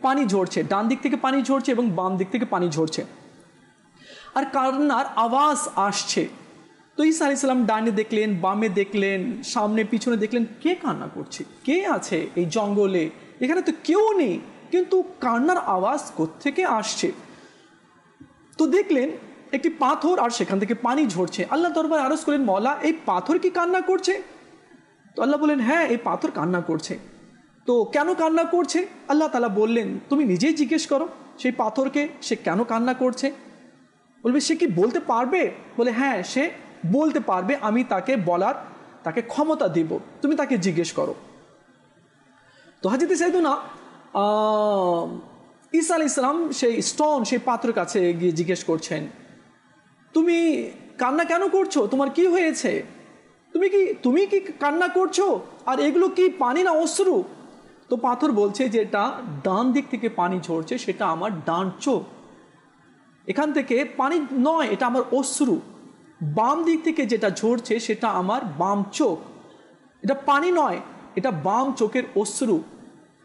পানি ঝরছে, ডান দিক থেকে পানি ঝরছে এবং বাম দিক থেকে পানি ঝরছে, আর কান্নার আওয়াজ আসছে। তো ঈসা আলাইহিস সালাম ডানে দেখলেন, বামে দেখলেন, সামনে পিছনে দেখলেন, কে কান্না করছে, কে আছে এই জঙ্গলে, এখানে তো কেউ নেই, কিন্তু কান্নার আওয়াজ কোত্থেকে আসছে। তো দেখলেন একটি পাথর, আর সেখান থেকে পানি ঝরছে। আল্লাহ দরবারে আরজ করলেন, মওলা এই পাথর কি কান্না করছে? তো আল্লাহ বললেন, হ্যাঁ এই পাথর কান্না করছে। তো কেন কান্না করছে? আল্লাহ তাআলা বললেন, তুমি নিজেই জিজ্ঞেস করো সেই পাথরকে, সে কেন কান্না করছে। বলবে সে কি বলতে পারবে? বলে হ্যাঁ সে বলতে পারবে, আমি তাকে বলার তাকে ক্ষমতা দিব, তুমি তাকে জিজ্ঞেস করো। তো হযরত সাইয়েদনা ঈসা আলাইহিস সালাম সেই স্টোন, সেই পাথরের কাছে গিয়ে জিজ্ঞেস করছেন, তুমি কান্না কেন করছো, তোমার কি হয়েছে, তুমি কি কান্না করছো, আর এগুলো কি পানি না অশ্রু? তো পাথর বলছে যে এটা ডান দিক থেকে পানি ঝরছে, সেটা আমার ডান চোখ, এখান থেকে পানি নয়, এটা আমার অশ্রু। বাম দিক থেকে যেটা ঝরছে সেটা আমার বাম চোখ, এটা পানি নয়, এটা বাম চোখের অশ্রু।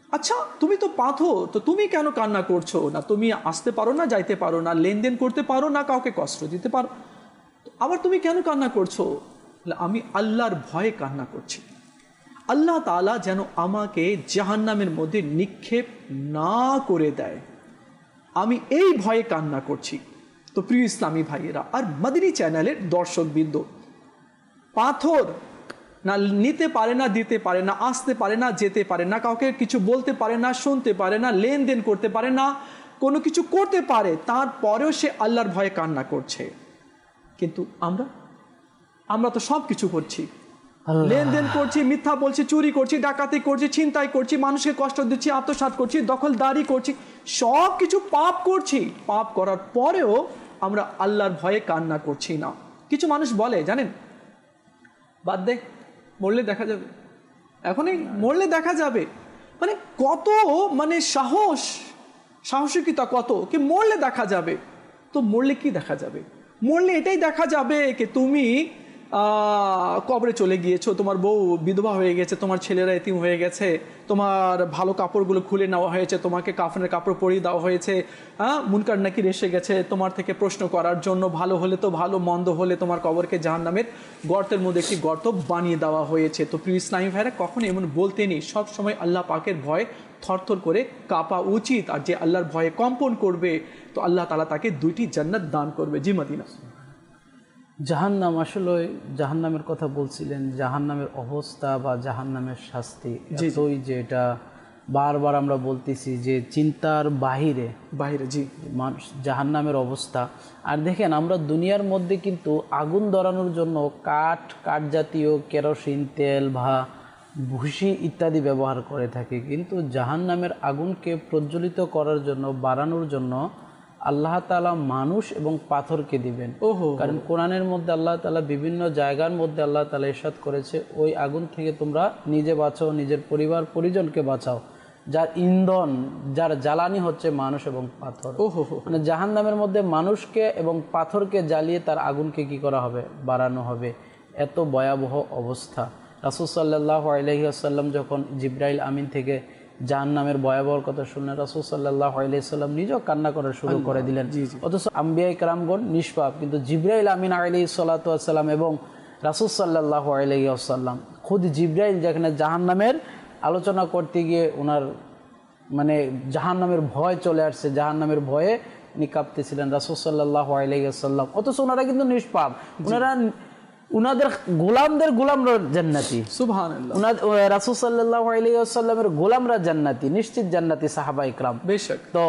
আচ্ছা তুমি তো পাথর, তো তুমি কেন কান্না করছো? না তুমি আসতে পারো না, যাইতে পারো না, লেনদেন করতে পারো না, কাউকে কষ্ট দিতে পারো, আবার তুমি কেন কান্না করছো? আমি আল্লাহর ভয়ে কান্না করছি, আল্লাহ তাআলা যেন আমাকে জাহান্নামের মধ্যে নিক্ষেপ না করে দেয়, আমি এই ভয়ে কান্না করছি। তো প্রিয় ইসলামী ভাইয়েরা আর মদিনী চ্যানেলের দর্শকবৃন্দ, পাথর না নিতে পারে না, দিতে পারে না, আসতে পারে না, যেতে পারে না, কাউকে কিছু বলতে পারে না, শুনতে পারে না, লেনদেন করতে পারে না, কোনো কিছু করতে পারে, তারপরেও সে আল্লাহর ভয়ে কান্না করছে। কিন্তু আমরা তো সব কিছু করছি, লেনদেন করছি, মিথ্যা বলছি, চুরি করছি, ডাকাতি করছি, ছিনতাই করছি, মানুষকে কষ্ট দিচ্ছি, আত্মসাৎ করছি, দখলদারি করছি, সব কিছু পাপ করছি। পাপ করার পরেও আমরা আল্লাহর ভয়ে কান্না করছি না। কিছু মানুষ বলে জানেন, বাদ দে, মরলে দেখা যাবে, এখনই মরলে দেখা যাবে, মানে কত মানে সাহসিকতা কত, কি মরলে দেখা যাবে। তো মরলে কি দেখা যাবে? মরলে এটাই দেখা যাবে কি তুমি কবরে চলে গিয়েছো, তোমার বউ বিধবা হয়ে গেছে, তোমার ছেলেরা এতিম হয়ে গেছে, তোমার ভালো কাপড়গুলো খুলে নেওয়া হয়েছে, তোমাকে কাফনের কাপড় পরিয়ে দেওয়া হয়েছে, মুনকার নাকির এসে গেছে তোমার থেকে প্রশ্ন করার জন্য, ভালো হলে তো ভালো, মন্দ হলে তোমার কবরকে জাহান্নামের গর্তের মধ্যে একটি গর্ত বানিয়ে দেওয়া হয়েছে। তো প্রিয় ইসলামী ভাইরা কখনো এমন বলতে নেই, সবসময় আল্লাহ পাকের ভয়ে থরথর করে কাঁপা উচিত। আর যে আল্লাহর ভয়ে কম্পন করবে তো আল্লাহ তাআলা তাকে 2টি জান্নাত দান করবে। জি মদিনা। জাহান্নাম, আসলে জাহান্নামের কথা বলছিলেন, জাহান্নামের অবস্থা বা জাহান্নামের শাস্তি এতই যে এটা বারবার আমরা বলতেছি যে চিন্তার বাহিরে জি মানুষ জাহান্নামের অবস্থা। আর দেখেন আমরা দুনিয়ার মধ্যে কিন্তু আগুন ধরানোর জন্য কাঠ জাতীয়, কেরোসিন তেল বা ভুসি ইত্যাদি ব্যবহার করে থাকি, কিন্তু জাহান্নামের আগুনকে প্রজ্বলিত করার জন্য, বাড়ানোর জন্য আল্লাহ তাআলা মানুষ এবং পাথরকে দিবেন। কারণ কোরআনের মধ্যে আল্লাহ তাআলা বিভিন্ন জায়গার মধ্যে আল্লাহ তাআলা ইরশাদ করেছে, ওই আগুন থেকে তোমরা নিজে বাঁচাও, নিজের পরিবার পরিজনকে বাঁচাও, যার ইন্ধন, যার জ্বালানি হচ্ছে মানুষ এবং পাথর। মানে জাহান্নামের মধ্যে মানুষকে এবং পাথরকে জ্বালিয়ে তার আগুনকে কি করা হবে? বাড়ানো হবে। এত ভয়াবহ অবস্থা। রাসূল সাল্লাল্লাহু আলাইহি ওয়াসাল্লাম যখন জিবরাইল আমিন থেকে জাহান্নামের ভয়াবহ কথা শুনলেন, রাসূল সাল্লাল্লাহু আলাইহি ওয়াসাল্লাম নিজেও কান্না করা শুরু করে দিলেন। অথচ আম্বিয়া কিরামগণ নিষ্পাপ, কিন্তু জিবরাইল আমিন আলাইহিস সালাতু ওয়াস সালাম এবং রাসূল সাল্লাল্লাহু আলাইহি ওয়াসাল্লাম, খুদ জিবরাইল যেখানে জাহান্নামের আলোচনা করতে গিয়ে ওনার মানে জাহান্নামের ভয় চলে আসছে, জাহান্নামের ভয়ে উনি কাঁপতেছিলেন, রাসূল সাল্লাল্লাহু আলাইহি ওয়াসাল্লাম। অথচ ওনারা কিন্তু নিষ্পাপ, ওনারা উনাদের গোলামদের গোলামরা জান্নাতি। সুবহানাল্লাহ। রাসূল সাল্লাল্লাহু আলাইহি ওয়াসাল্লামের গোলামরা জান্নাতি, নিশ্চিত জান্নাতি সাহাবা ইকরাম। বেশক। তো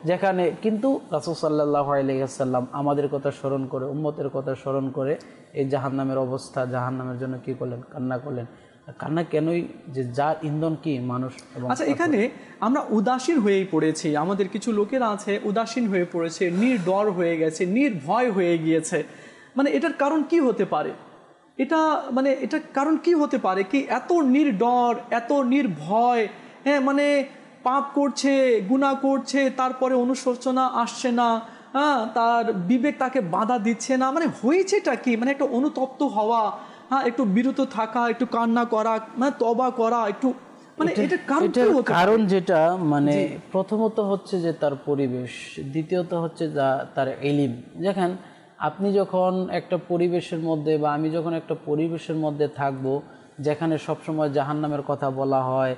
যেখানে কিন্তু রাসূল সাল্লাল্লাহু আলাইহি ওয়াসাল্লাম আমাদের কথা স্মরণ করে, উম্মতের কথা স্মরণ করে এই জাহান্নামের অবস্থা, জাহান্নামের জন্য কি করলেন? কান্না করলেন। কান্না কেনই? যে যার ইন্ধন কি? মানুষ। আচ্ছা, এখানে আমরা উদাসীন হয়েই পড়েছি, আমাদের কিছু লোকেরা আছে উদাসীন হয়ে পড়েছে, নির্ডর হয়ে গেছে, নির্ভয় হয়ে গিয়েছে। মানে এটার কারণ কি হতে পারে? এটার কারণ কি হতে পারে? কি এত নির্ডর, এত নির্ভয়, হ্যাঁ, মানে পাপ করছে, গুনাহ করছে, তারপরে অনুশোচনা আসছে না, হ্যাঁ, তার বিবেক তাকে বাধা দিচ্ছে না, মানে হয়েছেটা কি? মানে একটা অনুতপ্ত হওয়া, হ্যাঁ, একটু বিরত থাকা, একটু কান্না করা, মানে তওবা করা, একটু মানে এটার কারণ যেটা মানে প্রথমত হচ্ছে যে তার পরিবেশ, দ্বিতীয়ত হচ্ছে তার ইলম। দেখেন, আপনি যখন একটা পরিবেশের মধ্যে বা আমি যখন একটা পরিবেশের মধ্যে থাকবো যেখানে সবসময় জাহান্নামের কথা বলা হয়,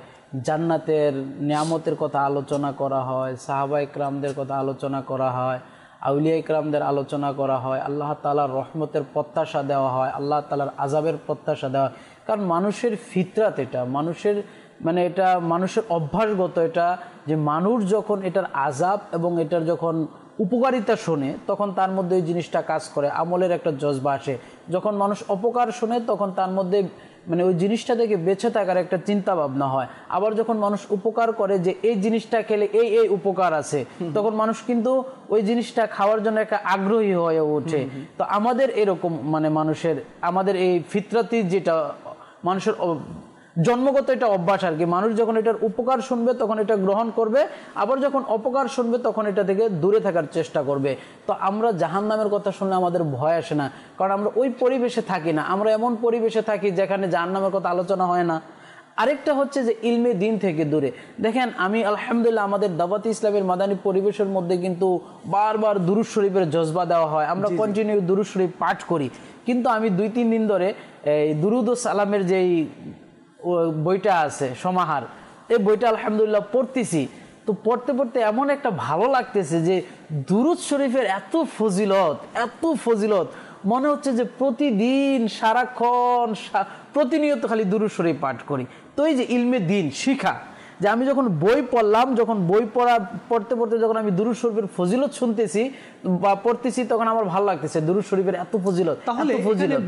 জান্নাতের নিয়ামতের কথা আলোচনা করা হয়, সাহাবা ইকরামদের কথা আলোচনা করা হয়, আউলিয়া ইকরামদের আলোচনা করা হয়, আল্লাহ তাআলার রহমতের প্রত্যাশা দেওয়া হয়, আল্লাহ তাআলার আযাবের প্রত্যাশা দেওয়া হয়। কারণ মানুষের ফিতরাত এটা, মানুষের মানে এটা মানুষের অভ্যাসগত, এটা যে মানুষ যখন এটার আযাব এবং এটার যখন উপকারিতা শোনে তখন তার মধ্যে ওই জিনিসটা কাজ করে, আমলের একটা জজবা আসে। যখন মানুষ অপকার শোনে তখন তার মধ্যে মানে ওই জিনিসটা থেকে বেঁচে থাকার একটা চিন্তা ভাবনা হয়। আবার যখন মানুষ উপকার করে যে এই জিনিসটা খেলে এই উপকার আছে, তখন মানুষ কিন্তু ওই জিনিসটা খাওয়ার জন্য একটা আগ্রহী হয়ে ওঠে। তো আমাদের এরকম মানে মানুষের, আমাদের এই ফিতরাতি যেটা মানুষের জন্মগত এটা অভ্যাস আর কি, মানুষ যখন এটার উপকার শুনবে তখন এটা গ্রহণ করবে, আবার যখন অপকার শুনবে তখন এটা থেকে দূরে থাকার চেষ্টা করবে। তো আমরা জাহান্নামের কথা শুনলে আমাদের ভয় আসে না, কারণ আমরা ওই পরিবেশে থাকি না, আমরা এমন পরিবেশে থাকি যেখানে জাহান্নামের কথা আলোচনা হয় না। আরেকটা হচ্ছে যে ইলমে দিন থেকে দূরে। দেখেন, আমি আলহামদুলিল্লাহ আমাদের দাওয়াতে ইসলামের মাদানী পরিবেশের মধ্যে কিন্তু বারবার দুরূদ শরীফের জজবা দেওয়া হয়, আমরা কন্টিনিউ দুরূদ শরীফ পাঠ করি, কিন্তু আমি 2-3 দিন ধরে এই দুরুদ ও সালামের যেই বইটা আছে সমাহার, এই বইটা আলহামদুলিল্লাহ পড়তেছি। তো পড়তে পড়তে এমন একটা ভালো লাগতেছে যে দুরুদ শরীফের এত ফজিলত, মনে হচ্ছে যে প্রতিদিন সারাক্ষণ প্রতিনিয়ত খালি দুরুদ শরীফ পাঠ করি। তো এই যে ইলমে দিন শিখা, যে আমি যখন বই পড়লাম, যখন বই পড়তে পড়তে যখন আমি দুরুদ শরীফের ফজিলত শুনতেছি বা পড়তেছি, তখন আমার ভালো লাগতেছে দুরুদ শরীফের এত ফজিলত। তাহলে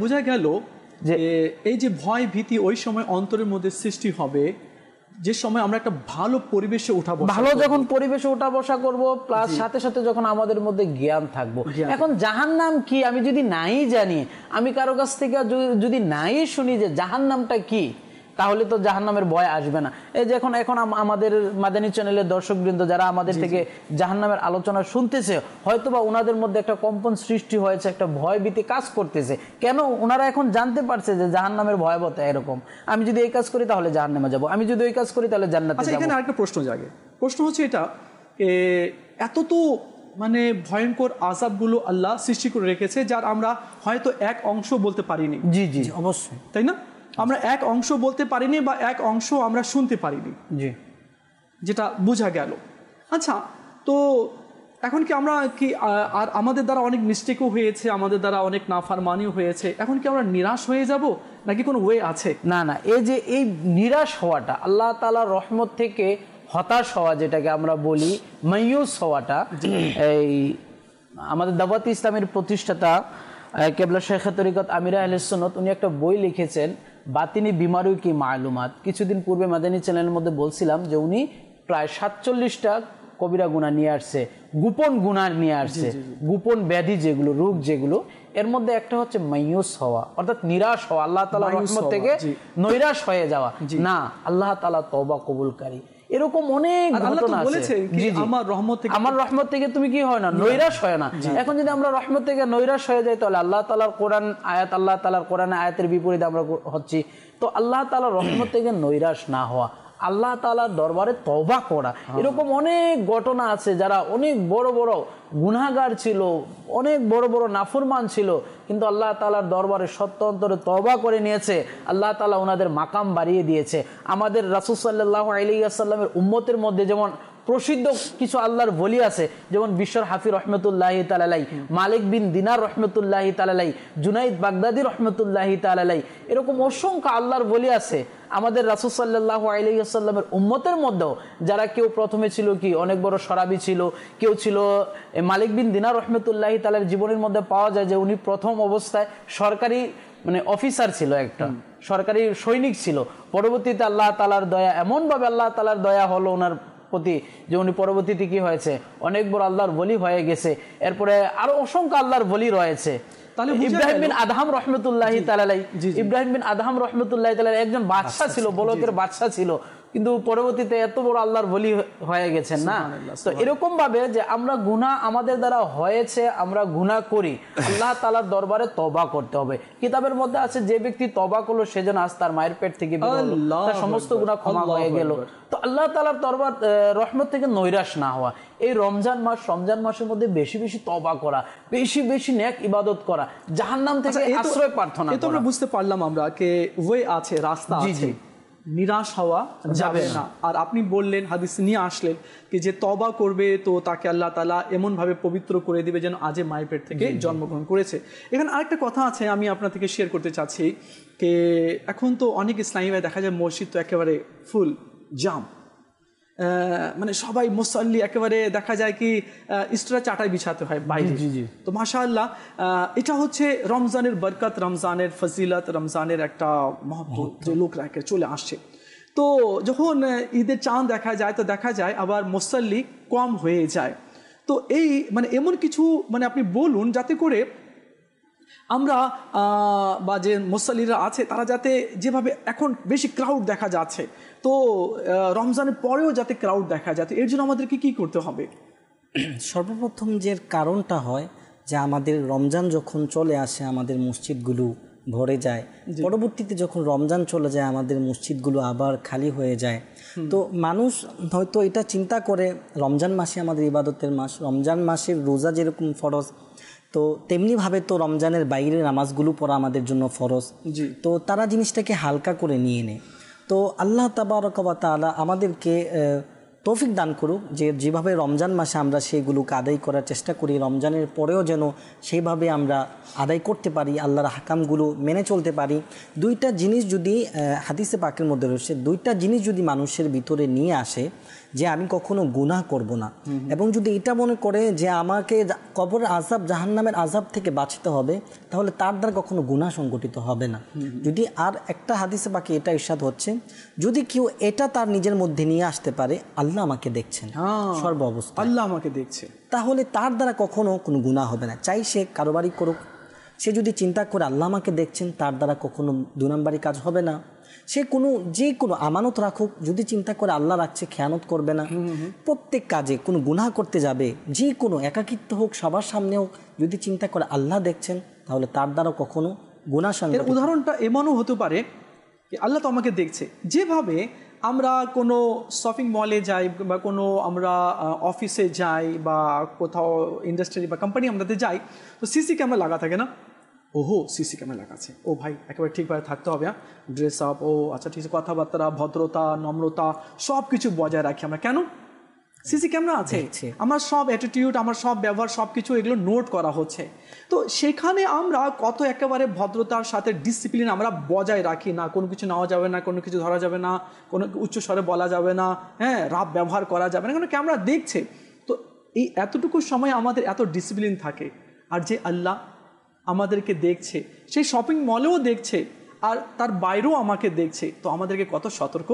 বোঝা গেল যে এই যে ভয় ভীতি ওই সময় অন্তরের মধ্যে সৃষ্টি হবে যে সময় আমরা একটা ভালো পরিবেশে যখন পরিবেশে উঠা বসা করবো, প্লাস সাথে সাথে যখন আমাদের মধ্যে জ্ঞান থাকবো। এখন জাহান্নাম কি আমি যদি নাই জানি, আমি কারো কাছ থেকে যদি নাই শুনি যে জাহান্নামটা কি, তাহলে তো জাহান্নামের ভয় আসবে না। এই যে এখন আমাদের মাদানী চ্যানেলের দর্শকবৃন্দ যারা আমাদের থেকে জাহান্নামের আলোচনা শুনতেছে, হয়তোবা ওনাদের মধ্যে একটা কম্পন সৃষ্টি হয়েছে, একটা ভয় ভীতি কাজ করতেছে। কেন? ওনারা এখন জানতে পারছে যে জাহান্নামের ভয়াবহতা এরকম, আমি যদি এই কাজ করি তাহলে জাহান্নামে যাব, আমি যদি ওই কাজ করি তাহলে জান্নাতে যাব। এখানে আরেকটা প্রশ্ন জাগে, প্রশ্ন হচ্ছে এটা, এত তো মানে ভয়ঙ্কর আযাবগুলো আল্লাহ সৃষ্টি করে রেখেছে, যার আমরা হয়তো এক অংশ বলতে পারিনি। জি জি অবশ্যই, তাই না? আমরা এক অংশ বলতে পারিনি বা এক অংশ আমরা শুনতে পারিনি, জি, যেটা বোঝা গেল। আচ্ছা, তো এখন কি আমরা কি আর আমাদের দ্বারা অনেক মিস্টেকও হয়েছে, আমাদের দ্বারা অনেক নাফরমানিও হয়েছে, এখন কি আমরা নিরাশ হয়ে যাব নাকি কোনো ওয়ে আছে? না, এই যে এই নিরাশ হওয়াটা, আল্লাহ তাআলার রহমত থেকে হতাশ হওয়া, যেটাকে আমরা বলি মায়ুস হওয়াটা, এই আমাদের দাওয়াতে ইসলামের প্রতিষ্ঠাতা কেবলা শেখ তরিকত আমিরা আহলে সুন্নাত উনি একটা বই লিখেছেন বাতিনি বিমারু কি মালুমাত। কিছুদিন পূর্বে মাদানী চ্যানেলের মধ্যে বলছিলাম যে উনি প্রায় 47টা কবিরা গুনাহ নিয়ে আসছে, গোপন গুনাহ নিয়ে আসছে, গোপন ব্যাধি যেগুলো, রোগ যেগুলো, এর মধ্যে একটা হচ্ছে মায়ুস হওয়া, অর্থাৎ নিরাশ হওয়া, আল্লাহ তাআলার রহমত থেকে নৈরাশ হয়ে যাওয়া। না, আল্লাহ তাআলা তওবা কবুলকারী। এরকম অনেক ঘটনা আছে। আমার রহমত থেকে তুমি কি হয় না, নৈরাশ হয় না। এখন যদি আমরা রহমত থেকে নৈরাশ হয়ে যাই তাহলে আল্লাহ তাআলার কোরআন আয়াত, আল্লাহ তাআলার কোরআন আয়াতের বিপরীতে আমরা হচ্ছি। তো আল্লাহ তাআলার রহমত থেকে নৈরাশ না হওয়া, আল্লাহ তাআলার দরবারে তওবা করা, এরকম অনেক ঘটনা আছে। যারা অনেক বড় বড় গুনাহগার ছিল, অনেক বড় বড় নাফরমান ছিল, কিন্তু আল্লাহ তাআলার দরবারে সত্য অন্তরে তওবা করে নিয়েছে, আল্লাহ তাআলা ওনাদের মাকাম বাড়িয়ে দিয়েছে। আমাদের রাসূল সাল্লাল্লাহু আলাইহি ওয়াসাল্লামের উম্মতের মধ্যে যেমন প্রসিদ্ধ কিছু আল্লাহর ওলি আছে, যেমন বিশ্বর হাফি রহমতুল্লাহি তাআলা আলাইহি, মালিক বিন দিনার রহমতুল্লাহি তাআলা আলাইহি, জুনাইদ বাগদাদি রহমতুল্লাহি তাআলা আলাইহি, এরকম অসংখ্য আল্লাহর ওলি আছে আমাদের রাসূল সাল্লাল্লাহু আলাইহি ওয়াসাল্লামের উম্মতের মধ্যেও। যারা কেউ প্রথমে ছিল কি অনেক বড় শরাবি ছিল, কেউ ছিল মালিক বিন দিনার রহমতুল্লাহি তাআলার জীবনের মধ্যে পাওয়া যায় যে উনি প্রথম অবস্থায় সরকারি অফিসার ছিল, একটা সরকারি সৈনিক ছিল। পরবর্তীতে আল্লাহ তাআলার দয়া, এমনভাবে আল্লাহ তাআলার দয়া হলো ওনার প্রতি যে উনি পরবর্তীতে কি হয়েছে, অনেক বড় আল্লাহর ওলি হয়ে গেছে। এরপরে আরো অসংখ্য আল্লাহর ওলি রয়েছে। ইব্রাহিম বিন আদহাম রহমতুল্লাহি তাআলা আলাইহি, ইব্রাহিম বিন আদহাম রহমতুল্লাহি তাআলা একজন বাদশা ছিল, বলকের বাদশা ছিল, কিন্তু পরবর্তীতে এত বড় আল্লাহর ওলি হয়ে গেছেন না। তো এরকম ভাবে যে আমরা গুনাহ আমাদের দ্বারা হয়েছে, আমরা গুনাহ করি, আল্লাহ তাআলার দরবারে তওবা করতে হবে। কিতাবের মধ্যে আছে যে ব্যক্তি তওবা করলো সে যেন আজ তার মায়ের পেট থেকে বের হলো, তার সমস্ত গুনাহ ক্ষমা হয়ে গেল। তো আল্লাহ তাআলার দরবার রহমত থেকে নৈরাশ না হওয়া, এই রমজান মাসের মধ্যে বেশি বেশি তওবা করা, বেশি বেশি নেক ইবাদত করা, জাহান্নাম থেকে আশ্রয় প্রার্থনা করা। এটা আমরা বুঝতে পারলাম আমরা কে ওয়ে আছে, রাস্তা আছে, নিরাশ হওয়া যাবে না। আর আপনি বললেন, হাদিস নিয়ে আসলেন কি যে তওবা করবে তো তাকে আল্লাহ তাআলা এমন ভাবে পবিত্র করে দিবে যেন আজে মায়ের পেট থেকে জন্মগ্রহণ করেছে। এখানে আরেকটা কথা আছে, আমি আপনার থেকে শেয়ার করতে চাচ্ছি যে এখন তো অনেক ইসলামী ভাই দেখা যায় মসজিদ তো একেবারে ফুল জাম, মানে সবাই মুসল্লি একেবারে দেখা যায় কি স্ট্রা চাটাই বিছাতে হয় বাইরে। তো মাশাআল্লাহ, এটা হচ্ছে রমজানের বরকত, রমজানের ফজিলত, রমজানের একটা মহব্বত যে লোকরা চলে আসছে। তো যখন ঈদের চাঁদ দেখা যায় তো দেখা যায় আবার মুসল্লি কম হয়ে যায়। তো এই মানে এমন কিছু মানে আপনি বলুন যাতে করে আমরা বা যে মুসল্লিরা আছে তারা যাতে যেভাবে এখন বেশি ক্রাউড দেখা যাচ্ছে, তো রমজানের পরেও যাতে ক্রাউড দেখা যায়, এর জন্য আমাদেরকে কি করতে হবে? সর্বপ্রথম যে কারণটা হয় যে আমাদের রমজান যখন চলে আসে আমাদের মসজিদগুলো ভরে যায়, পরবর্তীতে যখন রমজান চলে যায় আমাদের মসজিদগুলো আবার খালি হয়ে যায়। তো মানুষ হয়তো এটা চিন্তা করে রমজান মাসে আমাদের ইবাদতের মাস, রমজান মাসের রোজা যেরকম ফরজ, তো তেমনিভাবে তো রমজানের বাইরে নামাজগুলো পড়া আমাদের জন্য ফরজ। তো তারা জিনিসটাকে হালকা করে নিয়ে নেয়। তো আল্লাহ তাবারক ওয়া তাআলা আমাদেরকে তৌফিক দান করুক যে যেভাবে রমজান মাসে আমরা সেগুলোকে আদায় করার চেষ্টা করি, রমজানের পরেও যেন সেইভাবে আমরা আদায় করতে পারি, আল্লাহর হাকামগুলো মেনে চলতে পারি। দুইটা জিনিস যদি হাদিসে পাকের মধ্যে রয়েছে, দুইটা জিনিস যদি মানুষের ভিতরে নিয়ে আসে যে আমি কখনো গুনাহ করব না, এবং যদি এটা মনে করে যে আমাকে কবরের আযাব, জাহান্নামের আযাব থেকে বাঁচতে হবে, তাহলে তার দ্বারা কখনো গুনাহ সংগঠিত হবে না। যদি আর একটা হাদিসে পাকে এটা ইরশাদ হচ্ছে, যদি কেউ এটা তার নিজের মধ্যে নিয়ে আসতে পারে, আল্লাহ আমাকে দেখছেন সর্ব অবস্থা, আল্লাহ আমাকে দেখছে, তাহলে তার দ্বারা কখনো কোনো গুনাহ হবে না। চাই সে কারোবারি করুক, সে যদি চিন্তা করে আল্লাহ আমাকে দেখছেন, তার দ্বারা কখনো 2 নম্বরই কাজ হবে না। সে যে কোনো আমানত রাখুক, যদি চিন্তা করে আল্লাহ রাখছে, খেয়ানত করবে না। প্রত্যেক কাজে কোনো গুনাহ করতে যাবে, যে কোনো একাকিত্ব হোক, সবার সামনে হোক, যদি চিন্তা করে আল্লাহ দেখছেন, তাহলে তার দ্বারা কখনো গুনাহ সংগঠিত। এর উদাহরণটা এমনও হতে পারে কি আল্লাহ তো আমাকে দেখছে, যেভাবে আমরা কোনো শপিং মলে যাই বা কোনো আমরা অফিসে যাই বা কোথাও ইন্ডাস্ট্রি বা কোম্পানি আমাদের যাই, তো সিসি ক্যামেরা লাগা থাকে না? ওহো, সিসি ক্যামেরা লাগা আছে, ও ভাই একেবারে ঠিকভাবে থাকতে হবে, ড্রেস আপ, ও আচ্ছা ঠিক আছে, কথাবার্তা, ভদ্রতা, নম্রতা সব কিছু বজায় রাখি আমরা। কেন? সিসি ক্যামেরা আছে, আমার সব অ্যাটিটিউড, আমার সব ব্যবহার, সব কিছু এগুলো নোট করা হচ্ছে। তো সেখানে আমরা কত একেবারে ভদ্রতার সাথে ডিসিপ্লিন আমরা বজায় রাখি না, কোনো কিছু নেওয়া যাবে না, কোনো কিছু ধরা যাবে না, কোনো উচ্চ স্বরে বলা যাবে না, হ্যাঁ, রাব ব্যবহার করা যাবে না, কারণ ক্যামেরা দেখছে। তো এই এতটুকু সময় আমাদের এত ডিসিপ্লিন থাকে, আর যে আল্লাহ আমাদেরকে দেখছে, সেই শপিং মলেও দেখছে, আর তার বাইরেও আমাকে দেখছে, তো আমাদেরকে কত সতর্ক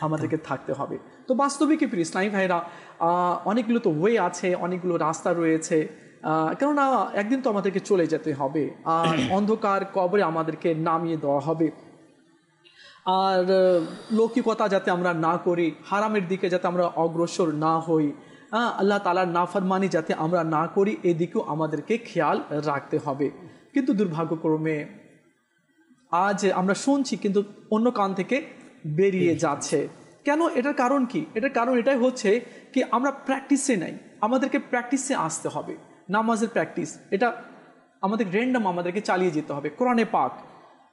আমাদেরকে থাকতে হবে। তো বাস্তবিক কি প্রিয় ইসলামী ভাইরা, অনেকগুলো তো ওয়ে আছে, অনেকগুলো রাস্তা রয়েছে, কেননা একদিন তো আমাদেরকে চলে যেতে হবে, আর অন্ধকার কবরে আমাদেরকে নামিয়ে দেওয়া হবে। আর লৌকিকতা যাতে আমরা না করি, হারামের দিকে যাতে আমরা অগ্রসর না হই, আল্লাহ তাআলার নাফরমানি যাতে আমরা না করি, এদিকেও আমাদেরকে খেয়াল রাখতে হবে। কিন্তু দুর্ভাগ্যক্রমে আজ আমরা শুনছি কিন্তু অন্য কান থেকে বেরিয়ে যাচ্ছে। কেন? এটার কারণ কি? এটার কারণ এটাই হচ্ছে কি আমরা প্র্যাকটিসে নাই, আমাদেরকে প্র্যাকটিসে আসতে হবে। নামাজের প্র্যাকটিস, এটা আমাদের র্যান্ডম আমাদেরকে চালিয়ে যেতে হবে। কোরআনে পাক,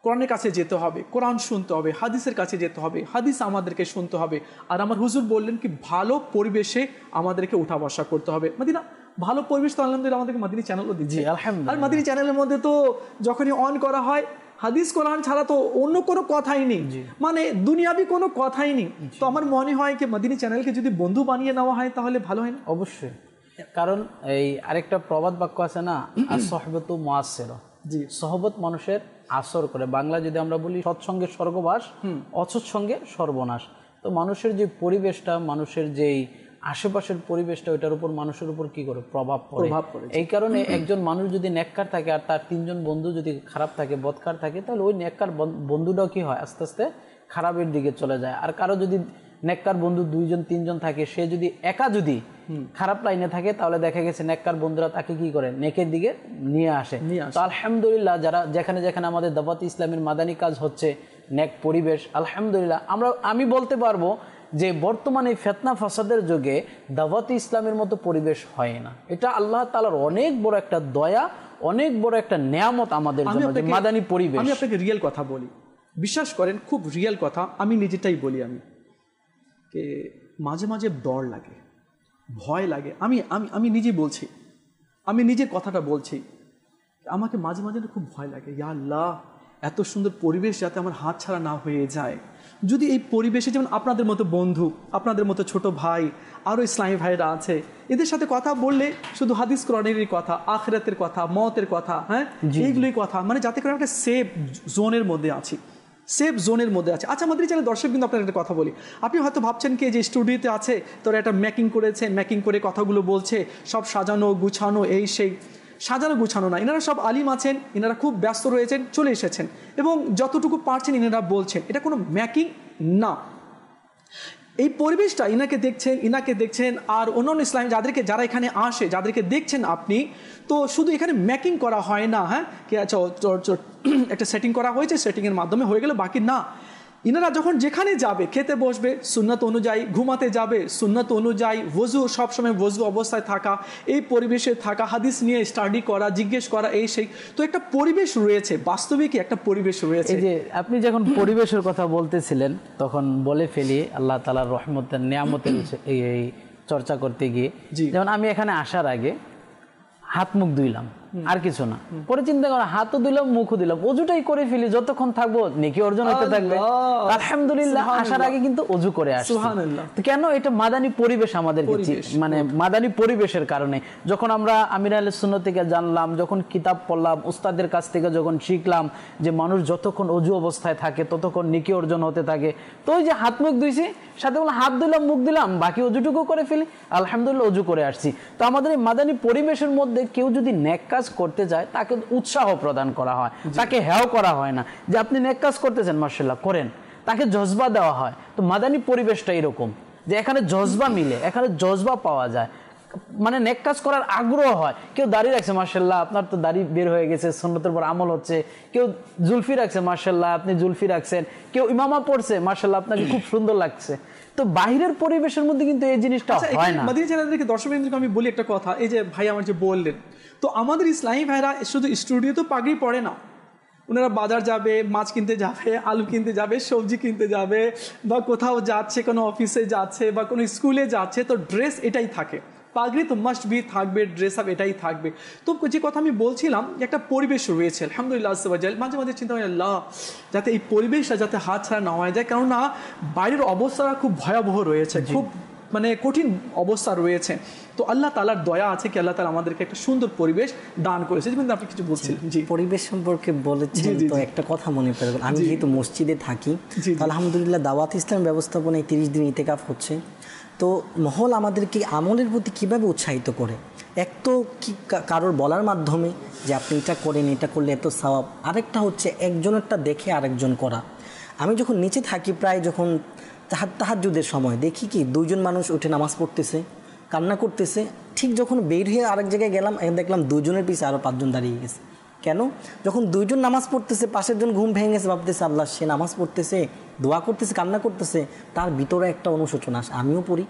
কোরআনের কাছে যেতে হবে, কোরআন শুনতে হবে, হাদিসের কাছে যেতে হবে, হাদিস আমাদেরকে শুনতে হবে। আর আমার হুজুর বললেন কি ভালো পরিবেশে আমাদেরকে উঠা বসা করতে হবে। মাদিনা ভালো পরিবেশ তো আলহামদুলিল্লাহ আমাদেরকে মাদিনী চ্যানেলও দিচ্ছে। আর মাদিনী চ্যানেলের মধ্যে তো যখনই অন করা হয় হাদিস কোরআন ছাড়া তো অন্য কোনো কথাই নেই, মানে দুনিয়াবি কোনো কথাই নেই। তো আমার মনে হয় কি মাদিনী চ্যানেলকে যদি বন্ধু বানিয়ে নেওয়া হয় তাহলে ভালো হয় না? অবশ্যই, কারণ এই আরেকটা প্রবাদ বাক্য আছে না, আর সহবতু মুআসসির, জি সহবত মানুষের আসর করে। বাংলা যদি আমরা বলি সৎসঙ্গে স্বর্গবাস, অসৎসঙ্গে সর্বনাশ। তো মানুষের যে পরিবেশটা, মানুষের যেই আশেপাশের পরিবেশটা, ওইটার উপর মানুষের উপর কি করে প্রভাব পড়ে। এই কারণে একজন মানুষ যদি নেককার থাকে আর তার তিনজন বন্ধু যদি খারাপ থাকে, বদকার থাকে, তাহলে ওই নেককার বন্ধুটাও কি হয় আস্তে আস্তে খারাপের দিকে চলে যায়। আর কারো যদি নেককার বন্ধু দুইজন তিনজন থাকে, সে যদি একা যদি খারাপ লাইনে থাকে, তাহলে দেখা গেছে নেককার বন্ধুরা তাকে কি করে নেকের দিকে নিয়ে আসে। তো আলহামদুলিল্লাহ যারা যেখানে যেখানে আমাদের দাওয়াত ইসলামের মাদানী কাজ হচ্ছে, নেক পরিবেশ, আলহামদুলিল্লাহ আমি বলতে পারবো যে বর্তমানে ফিতনা ফাসাদের যুগে দাওয়াত ইসলামের মতো পরিবেশ হয় না। এটা আল্লাহ তাআলার অনেক বড় একটা দয়া, অনেক বড় একটা নেয়ামত আমাদের জন্য, মাদানী পরিবেশ। আমি আপনাকে রিয়েল কথা বলি, বিশ্বাস করেন খুব রিয়েল কথা, আমি নিজেটাই বলি, আমি কে মাঝে মাঝে ডর লাগে, ভয় লাগে। আমি আমি আমি নিজে বলছি, আমি নিজের কথাটা বলছি, আমাকে মাঝে মাঝে খুব ভয় লাগে, ইয়া আল্লাহ এত সুন্দর পরিবেশ যাতে আমার হাত ছাড়া না হয়ে যায়। যদি এই পরিবেশে যেমন আপনাদের মতো বন্ধু, আপনাদের মতো ছোট ভাই, আরও ইসলামী ভাইরা আছে, এদের সাথে কথা বললে শুধু হাদিস কোরআনেরই কথা, আখিরাতের কথা, মতের কথা, হ্যাঁ এইগুলোই কথা, মানে যাতে করে একটা সেফ জোনের মধ্যে আছি, সেফ জোনের মধ্যে আছে। আচ্ছা আমাদের চ্যানেল দর্শক কিন্তু আপনার একটা কথা বলি, আপনি হয়তো ভাবছেন কি যে স্টুডিওতে আছে, তোরা একটা মেকিং করেছে, মেকিং করে কথাগুলো বলছে, সব সাজানো গুছানো, এই সেই সাজানো গুছানো না। এনারা সব আলিম আছেন, এনারা খুব ব্যস্ত রয়েছেন, চলে এসেছেন এবং যতটুকু পারছেন এনারা বলছেন, এটা কোনো মেকিং না। এই পরিবেশটা ইনাকে দেখছেন আর অন্যান্য ইসলামী যারা এখানে আসে, যাদেরকে দেখছেন আপনি, তো শুধু এখানে মেকিং করা হয় না, হ্যাঁ কি আচ্ছা একটা সেটিং করা হয়েছে, সেটিংয়ের মাধ্যমে হয়ে গেল, বাকি না। ইনারা যখন যেখানে যাবে, খেতে বসবে সুন্নাত অনুযায়ী, ঘুমাতে যাবে সুন্নাত অনুযায়ী, ওযু সবসময় ওযু অবস্থায় থাকা, এই পরিবেশে থাকা, হাদিস নিয়ে স্টাডি করা, জিজ্ঞেস করা, এই সেই, তো একটা পরিবেশ রয়েছে, বাস্তবিকই একটা পরিবেশ রয়েছে। এই যে আপনি যখন পরিবেশের কথা বলতেছিলেন, তখন বলে ফেলি আল্লাহ তাআলার রহমতের নিয়ামতের এই চর্চা করতে গিয়ে, যেমন আমি এখানে আসার আগে হাত মুখ ধুইলাম, আর কিছু না, পরে চিন্তা করা হাতও দিলাম, মুখও দিলাম, অজুটাই করে ফেলি, যতক্ষণ থাকবো নেকি অর্জন হতে থাকবে। আলহামদুলিল্লাহ আসার আগে কিন্তু অজু করে আসছি। তো কেন? এটা মাদানী পরিবেশ আমাদের, মানে মাদানী পরিবেশের কারণে। যখন আমরা আমির আহলে সুন্নাত থেকে জানলাম, যখন কিতাব পড়লাম, উস্তাদের কাছ থেকে যখন শিখলাম যে মানুষ যতক্ষণ অজু অবস্থায় থাকে ততক্ষণ নেকি অর্জন হতে থাকে, তো ওই যে হাত মুখ ধুইছি, সাথে বললাম হাত দিলাম, মুখ দিলাম, বাকি অজুটুকু করে ফেলি, আলহামদুলিল্লাহ অজু করে আসছি। তো আমাদের এই মাদানী পরিবেশের মধ্যে কেউ যদি নেক কাজ করতে যায়, তাকে উৎসাহ প্রদান করা হয়, তাকে হেয় করা হয় না যে আপনি নেক কাজ করতেছেন, মাশাআল্লাহ করেন, তাকে জজবা দেওয়া হয়। তো মাদানী পরিবেশটা এরকম যে এখানে জজবা মিলে, এখানে জজবা পাওয়া যায়, মানে নেক কাজ করার আগ্রহ হয়। কেউ দাড়ি রাখছে, মাশাআল্লাহ আপনার তো দাড়ি বের হয়ে গেছে, সুন্নতের উপর আমল হচ্ছে। কেউ জুলফি রাখছে, মাশাআল্লাহ আপনি জুলফি রাখছেন। কেউ ইমামা পড়ছে, মাশাআল্লাহ আপনাকে খুব সুন্দর লাগছে। তো বাহিরের পরিবেশের মধ্যে কিন্তু এই জিনিসটা হয় না। মাদানী চ্যানেলকে দর্শকবৃন্দকে আমি বলি একটা কথা, এই যে ভাই আমার যে বললেন, তো আমাদের ইসলামী ভাইরা শুধু স্টুডিও তো পাগড়ি পরে না, ওনারা বাজার যাবে, মাছ কিনতে যাবে, আলু কিনতে যাবে, সবজি কিনতে যাবে, বা কোথাও যাচ্ছে, কোনো অফিসে যাচ্ছে বা কোনো স্কুলে যাচ্ছে, তো ড্রেস এটাই থাকে, পাগড়ি তো মাস্ট বি থাকবে, ড্রেস আপ এটাই থাকবে। তো যে কথা আমি বলছিলাম, একটা পরিবেশ রয়েছে আলহামদুলিল্লাহ, মাঝে মাঝে চিন্তা হয় আল্লাহ যাতে এই পরিবেশটা যাতে হাত ছাড়া না হয়ে যায়, কেননা বাইরের অবস্থা খুব ভয়াবহ রয়েছে, খুব মানে কঠিন অবস্থা রয়েছে। তো আল্লাহ তাআলার দয়া আছে কি আল্লাহ তাআলা আমাদেরকে একটা সুন্দর পরিবেশ দান করেছে। কিন্তু আপনি কিছু বলছিলেন। জি, পরিবেশ সম্পর্কে বলেছেন তো একটা কথা মনে পড়ে গেল। আমি যেহেতু মসজিদে থাকি, আলহামদুলিল্লাহ দাওয়াত ইসলাম ব্যবস্থাপনায় 30 দিন ইতিকাফ হচ্ছে। তো মহল আমাদেরকে আমলের প্রতি কিভাবে উৎসাহিত করে, এক তো কি কারোর বলার মাধ্যমে যে আপনি এটা করেন, এটা করলে এত সওয়াব, আরেকটা হচ্ছে একজনেরটা দেখে আরেকজন করা। আমি যখন নিচে থাকি, প্রায় যখন তাহাজ্জুদের সময় দেখি কি 2 জন মানুষ উঠে নামাজ পড়তেছে, কান্না করতেছে। ঠিক যখন বের হয়ে আরেক জায়গায় গেলাম, দেখলাম 2 জনের পিছনে আরও 5 জন দাঁড়িয়ে গেছে। কেন? যখন 2 জন নামাজ পড়তেছে, পাশের জন ঘুম ভেঙে গেছে, ভাবতেছে আল্লাহ সে নামাজ পড়তেছে, দোয়া করতেছে, কান্না করতেছে, তার ভিতরে একটা অনুশোচনা আসে, আমিও পড়ি।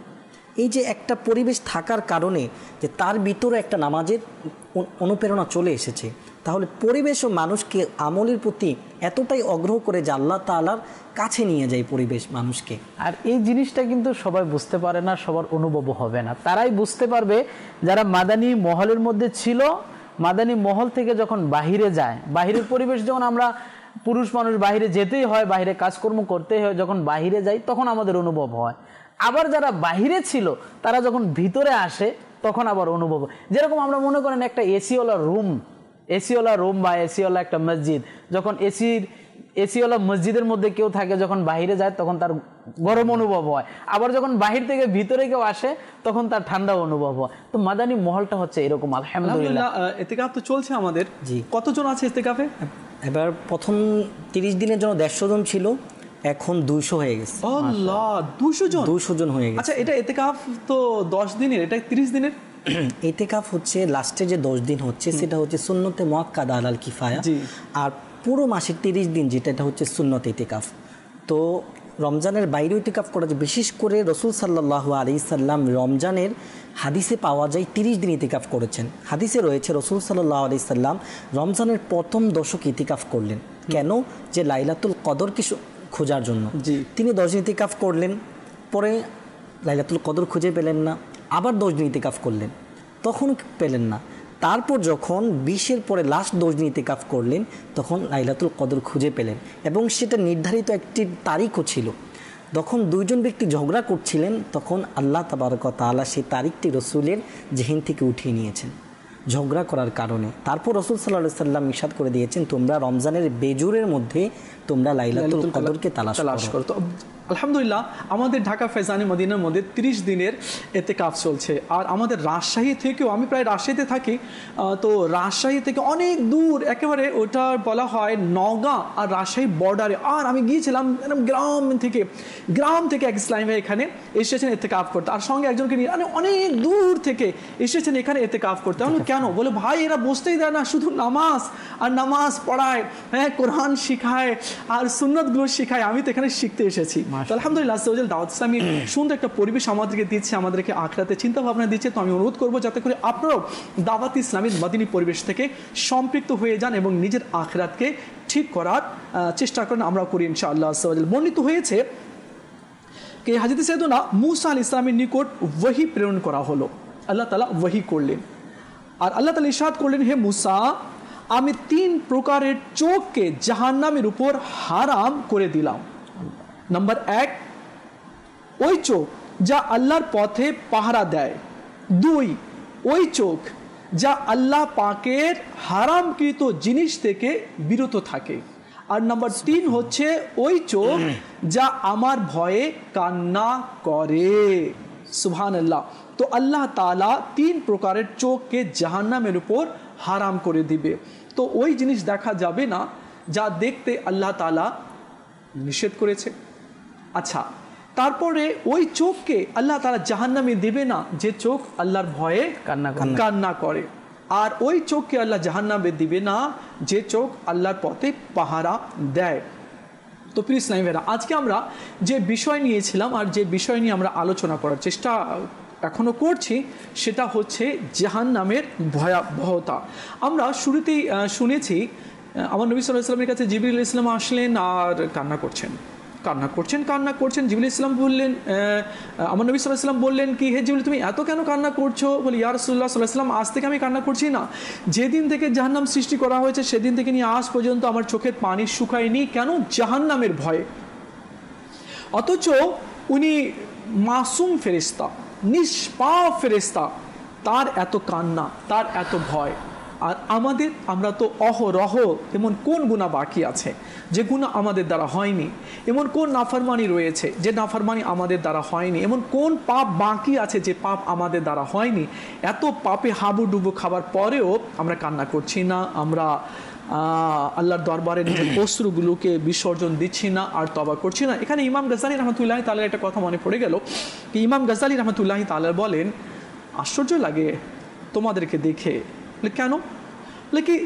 এই যে একটা পরিবেশ থাকার কারণে যে তার ভিতরে একটা নামাজের অনুপ্রেরণা চলে এসেছে, তাহলে পরিবেশ ও মানুষকে আমলের প্রতি এতটাই আগ্রহ করে যে আল্লাহ তাআলার কাছে নিয়ে যায় পরিবেশ মানুষকে। আর এই জিনিসটা কিন্তু সবাই বুঝতে পারে না, সবার অনুভবও হবে না। তারাই বুঝতে পারবে যারা মাদানী মহলের মধ্যে ছিল, মাদানী মহল থেকে যখন বাহিরে যায়, বাহিরের পরিবেশ যখন আমরা পুরুষ মানুষ বাহিরে যেতেই হয়, বাহিরে কাজকর্ম করতেই হয়, যখন বাহিরে যাই তখন আমাদের অনুভব হয়। আবার যারা বাহিরে ছিল তারা যখন ভিতরে আসে তখন আবার অনুভব হয়। যেরকম আমরা মনে করেন একটা এসিওয়ালা রুম বা এসিওয়ালা একটা মসজিদ, যখন এসিওয়ালা মসজিদের মধ্যে কেউ থাকে, যখন বাহিরে যায় তখন তার গরম অনুভব হয়, আবার যখন বাহির থেকে ভিতরে কেউ আসে তখন তার ঠান্ডা অনুভব হয়। তো মাদানী মহলটা হচ্ছে এরকম। আলহামদুলিল্লাহ ইতিকাফ তো চলছে আমাদের। কতজন আছে ইতিকাফে? এবার প্রথম 30 দিনের জন্য 150 জন ছিল, এখন 200 হয়ে গেছে। আল্লাহ, 200 জন হয়ে গেছে। আচ্ছা, এটা ইতিকাফ তো 10 দিনের, এটা 30 দিনের? ইতিকাফ হচ্ছে লাস্টে যে 10 দিন হচ্ছে সেটা হচ্ছে সুন্নতে মুআক্কাদা আলাল কিফায়া, আর পুরো মাসের 30 দিন যেটা, এটা হচ্ছে সুন্নত ইতিকাফ। তো রমজানের বাইরে ইতিকাফ করা যায়, বিশেষ করে রাসূল সাল্লাল্লাহু আলাইহি সাল্লাম রমজানের হাদিসে পাওয়া যায় 30 দিন ইতিকাফ করেছেন। হাদিসে রয়েছে রাসূল সাল্লাল্লাহু আলাইহি সাল্লাম রমজানের প্রথম দশক ইতিকাফ করলেন। কেন? যে লাইলাতুল কদরকে খোঁজার জন্য। তিনি 10 দিন ইতিকাফ করলেন, পরে লাইলাতুল কদর খুঁজে পেলেন না, আবার 10 দিন ইতিকাফ করলেন, তখন পেলেন না। তারপর যখন 20-এর পরে লাস্ট 10 দিন ইতিকাফ করলেন, তখন লাইলাতুল কদর খুঁজে পেলেন, এবং সেটা নির্ধারিত একটি তারিখও ছিল। যখন 2 জন ব্যক্তি ঝগড়া করছিলেন, তখন আল্লাহ তাবারক ওয়া তাআলা সেই তারিখটি রাসূলের জেহেন থেকে উঠিয়ে নিয়েছেন ঝগড়া করার কারণে। তারপর রাসূল সাল্লাল্লাহু আলাইহি সাল্লাম ইরশাদ করে দিয়েছেন, তোমরা রমজানের বেজুরের মধ্যে তোমরা লাইলাতুল কদরকে তালাশ করো। তো আলহামদুলিল্লাহ আমাদের ঢাকা ফেজানি মদিনার মধ্যে 30 দিনের ইতিকাফ চলছে। আর আমাদের রাজশাহী থেকেও, আমি প্রায় রাজশাহীতে থাকি, তো রাজশাহী থেকে অনেক দূর, একেবারে ওটা বলা হয় নওগাঁ আর রাজশাহী বর্ডারে। আর আমি গিয়েছিলাম গ্রাম থেকে এক ইসলামী ভাই এখানে এসেছেন ইতিকাফ করতে, আর সঙ্গে একজনকে নিয়ে অনেক দূর থেকে এসেছেন এখানে ইতিকাফ করতে। আমি কেন? বলে ভাই এরা বসতেই দেয় না, শুধু নামাজ পড়ায়, হ্যাঁ কোরআন শিখায় আর সুন্নতগুলো শিখায়। আমি তো এখানে শিখতে এসেছি। আলহামদুলিল্লাহ দাওয়াত ইসলামী সুন্দর একটা পরিবেশ আমাদেরকে দিচ্ছে, আমাদেরকে আখিরাতে চিন্তা ভাবনা দিচ্ছে। তো আমি অনুরোধ করবো যাতে করে আপনারাও দাওয়াত ইসলামীর মদিনী পরিবেশ থেকে সম্পৃক্ত হয়ে যান এবং নিজের আখিরাতকে ঠিক করার চেষ্টা করেন। আমরা করি ইনশাআল্লাহ। বর্ণিত হয়েছে যে হযরত সাইয়েদনা মূসা আলাইহিস সালামের নিকট ওহী প্রেরণ করা হলো, আল্লাহ তাআলা ওহী করলেন, আর আল্লাহ তাআলা ইরশাদ করলেন, হে মূসা, আমি 3 প্রকারের চোখকে জাহান্নামের উপর হারাম করে দিলাম। নাম্বার 1, ওই চোখ যা আল্লাহর পথে পাহারা দেয়। 2, ওই চোখ যা আল্লাহ পাকের হারামকৃত জিনিস থেকে বিরত থাকে। আর নাম্বার 3 হচ্ছে ওই চোখ যা আমার ভয়ে কান্না করে। সুবহানাল্লাহ। তো আল্লাহ তাআলা 3 প্রকারের চোখকে জাহান্নামের উপর হারাম করে দিবে। তো ওই জিনিস দেখা যাবে না যা দেখতে আল্লাহ তাআলা নিষেধ করেছে। আচ্ছা, তারপরে ওই চোখকে আল্লাহ তাআলা জাহান্নামে দিবে না যে চোখ আল্লাহর ভয়ে কান্না করে, আর ওই চোখকে আল্লাহ জাহান্নামে দিবে না যে চোখ আল্লাহর পথে পাহারা দেয়। তো প্রিয় ইসলামী ভাইরা, আজকে আমরা যে বিষয় নিয়েছিলাম আর যে বিষয় নিয়ে আমরা আলোচনা করার চেষ্টা এখনো করছি, সেটা হচ্ছে জাহান্নামের ভয়াবহতা। আমরা শুরুতেই শুনেছি আমার নবী সাল্লাল্লাহু আলাইহি ওয়াসাল্লামের কাছে জিবরিল আলাইহিস সালাম আসলেন আর কান্না করছেন। জিবরিল ইসলাম বললেন, আমার নবী সাল্লাল্লাহু আলাইহি ওয়াসাল্লাম বললেন কি, হে জিবরিল তুমি এত কেন কান্না করছো? বলি, ইয়া রাসূলুল্লাহ সাল্লাল্লাহু আলাইহি ওয়াসাল্লাম, আজ থেকে আমি কান্না করছি না, যেদিন থেকে জাহান্নাম সৃষ্টি করা হয়েছে সেদিন থেকে নিয়ে আজ পর্যন্ত আমার চোখের পানি শুকায়নি। কেন? জাহান্নামের ভয়ে। অথচ উনি মাসুম ফেরেশতা, নিষ্পাপ ফেরেশতা, তার এত কান্না, তার এত ভয়। আর আমরা তো অহরহ এমন কোন গুনাহ বাকি আছে যে গুনাহ আমাদের দ্বারা হয়নি, এমন কোন নাফরমানি রয়েছে যে নাফরমানি আমাদের দ্বারা হয়নি, এমন কোন পাপ বাকি আছে যে পাপ আমাদের দ্বারা হয়নি। এত পাপে হাবুডুবু খাবার পরেও আমরা কান্না করছি না, আমরা আল্লাহর দরবারে নিজের অশ্রুগুলোকে বিসর্জন দিচ্ছি না আর তওবা করছি না। এখানে ইমাম গাজ্জালী রহমতুল্লাহি তাআলার একটা কথা মনে পড়ে গেল। ইমাম গাজ্জালী রহমতুল্লাহি তাআলা বলেন, আশ্চর্য লাগে তোমাদেরকে দেখে। কেন? কি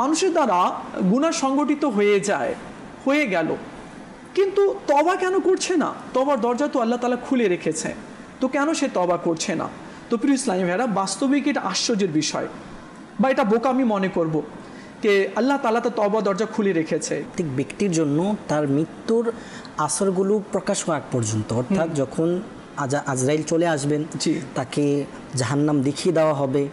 মানুষের দ্বারা গুনাহ সংগঠিত হয়ে গেল, কিন্তু তওবা কেন করছে না? তওবার দরজা তো আল্লাহ তাআলা খুলে রেখেছে, তো কেন সে তওবা করছে না? তো প্রিয় ইসলামী ভাইরা, বাস্তবিক এটা আশ্চর্যের বিষয়, বা এটা বোকামি মনে করব যে আল্লাহ তাআলা তো তওবা দরজা খুলে রেখেছে। ঠিক ব্যক্তির জন্য তার মৃত্যুর আসরগুলো প্রকাশ হওয়া পর্যন্ত, অর্থাৎ যখন আজরাইল চলে আসবেন, তাকে জাহান্নাম দেখিয়ে দেওয়া হবে,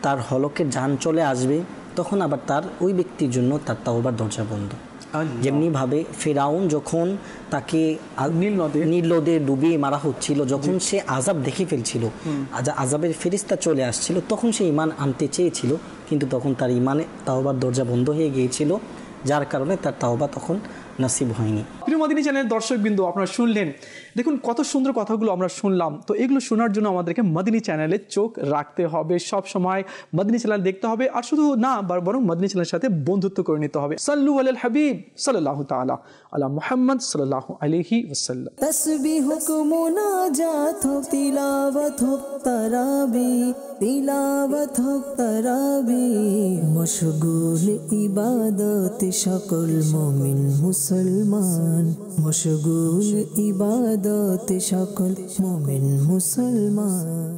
তার হলকের জান চলে আসবে, তখন আবার তার ওই ব্যক্তির জন্য তার তওবার দরজা বন্ধ। যেমনিভাবে ফেরাউন যখন তাকে নীল নদে ডুবিয়ে মারা হচ্ছিল, যখন সে আযাব দেখে ফেলছিল, আযাবের ফেরেশতা চলে আসছিল, তখন সে ঈমান আনতে চেয়েছিল, কিন্তু তখন তার ঈমানে তওবার দরজা বন্ধ হয়ে গিয়েছিল, যার কারণে তার তওবা তখন নসিব হয়নি। প্রিয় মদিনী চ্যানেলের দর্শকবৃন্দ, আপনারা শুনলেন, দেখুন কত সুন্দর কথাগুলো আমরা শুনলাম। তো এগুলো শোনার জন্য আমাদেরকে মদিনী চ্যানেলে চোখ রাখতে হবে, সব সময় মদিনী চ্যানেল দেখতে হবে, আর শুধু না বরং মদিনী চ্যানেলের সাথে বন্ধুত্ব করে নিতে হবে। সাল্লু আলাল হাবিব সাল্লাল্লাহু তাআলা আলা মুহাম্মদ সাল্লাল্লাহু আলাইহি ওয়াসাল্লাম। তসবিহ হো মুনাজাত হো তিলাওয়াত হো তারাবি, মশগুল ইবাদত সকল মুমিন মুসলমান, মশগুল ইবাদত সকল মুমিন মুসলমান।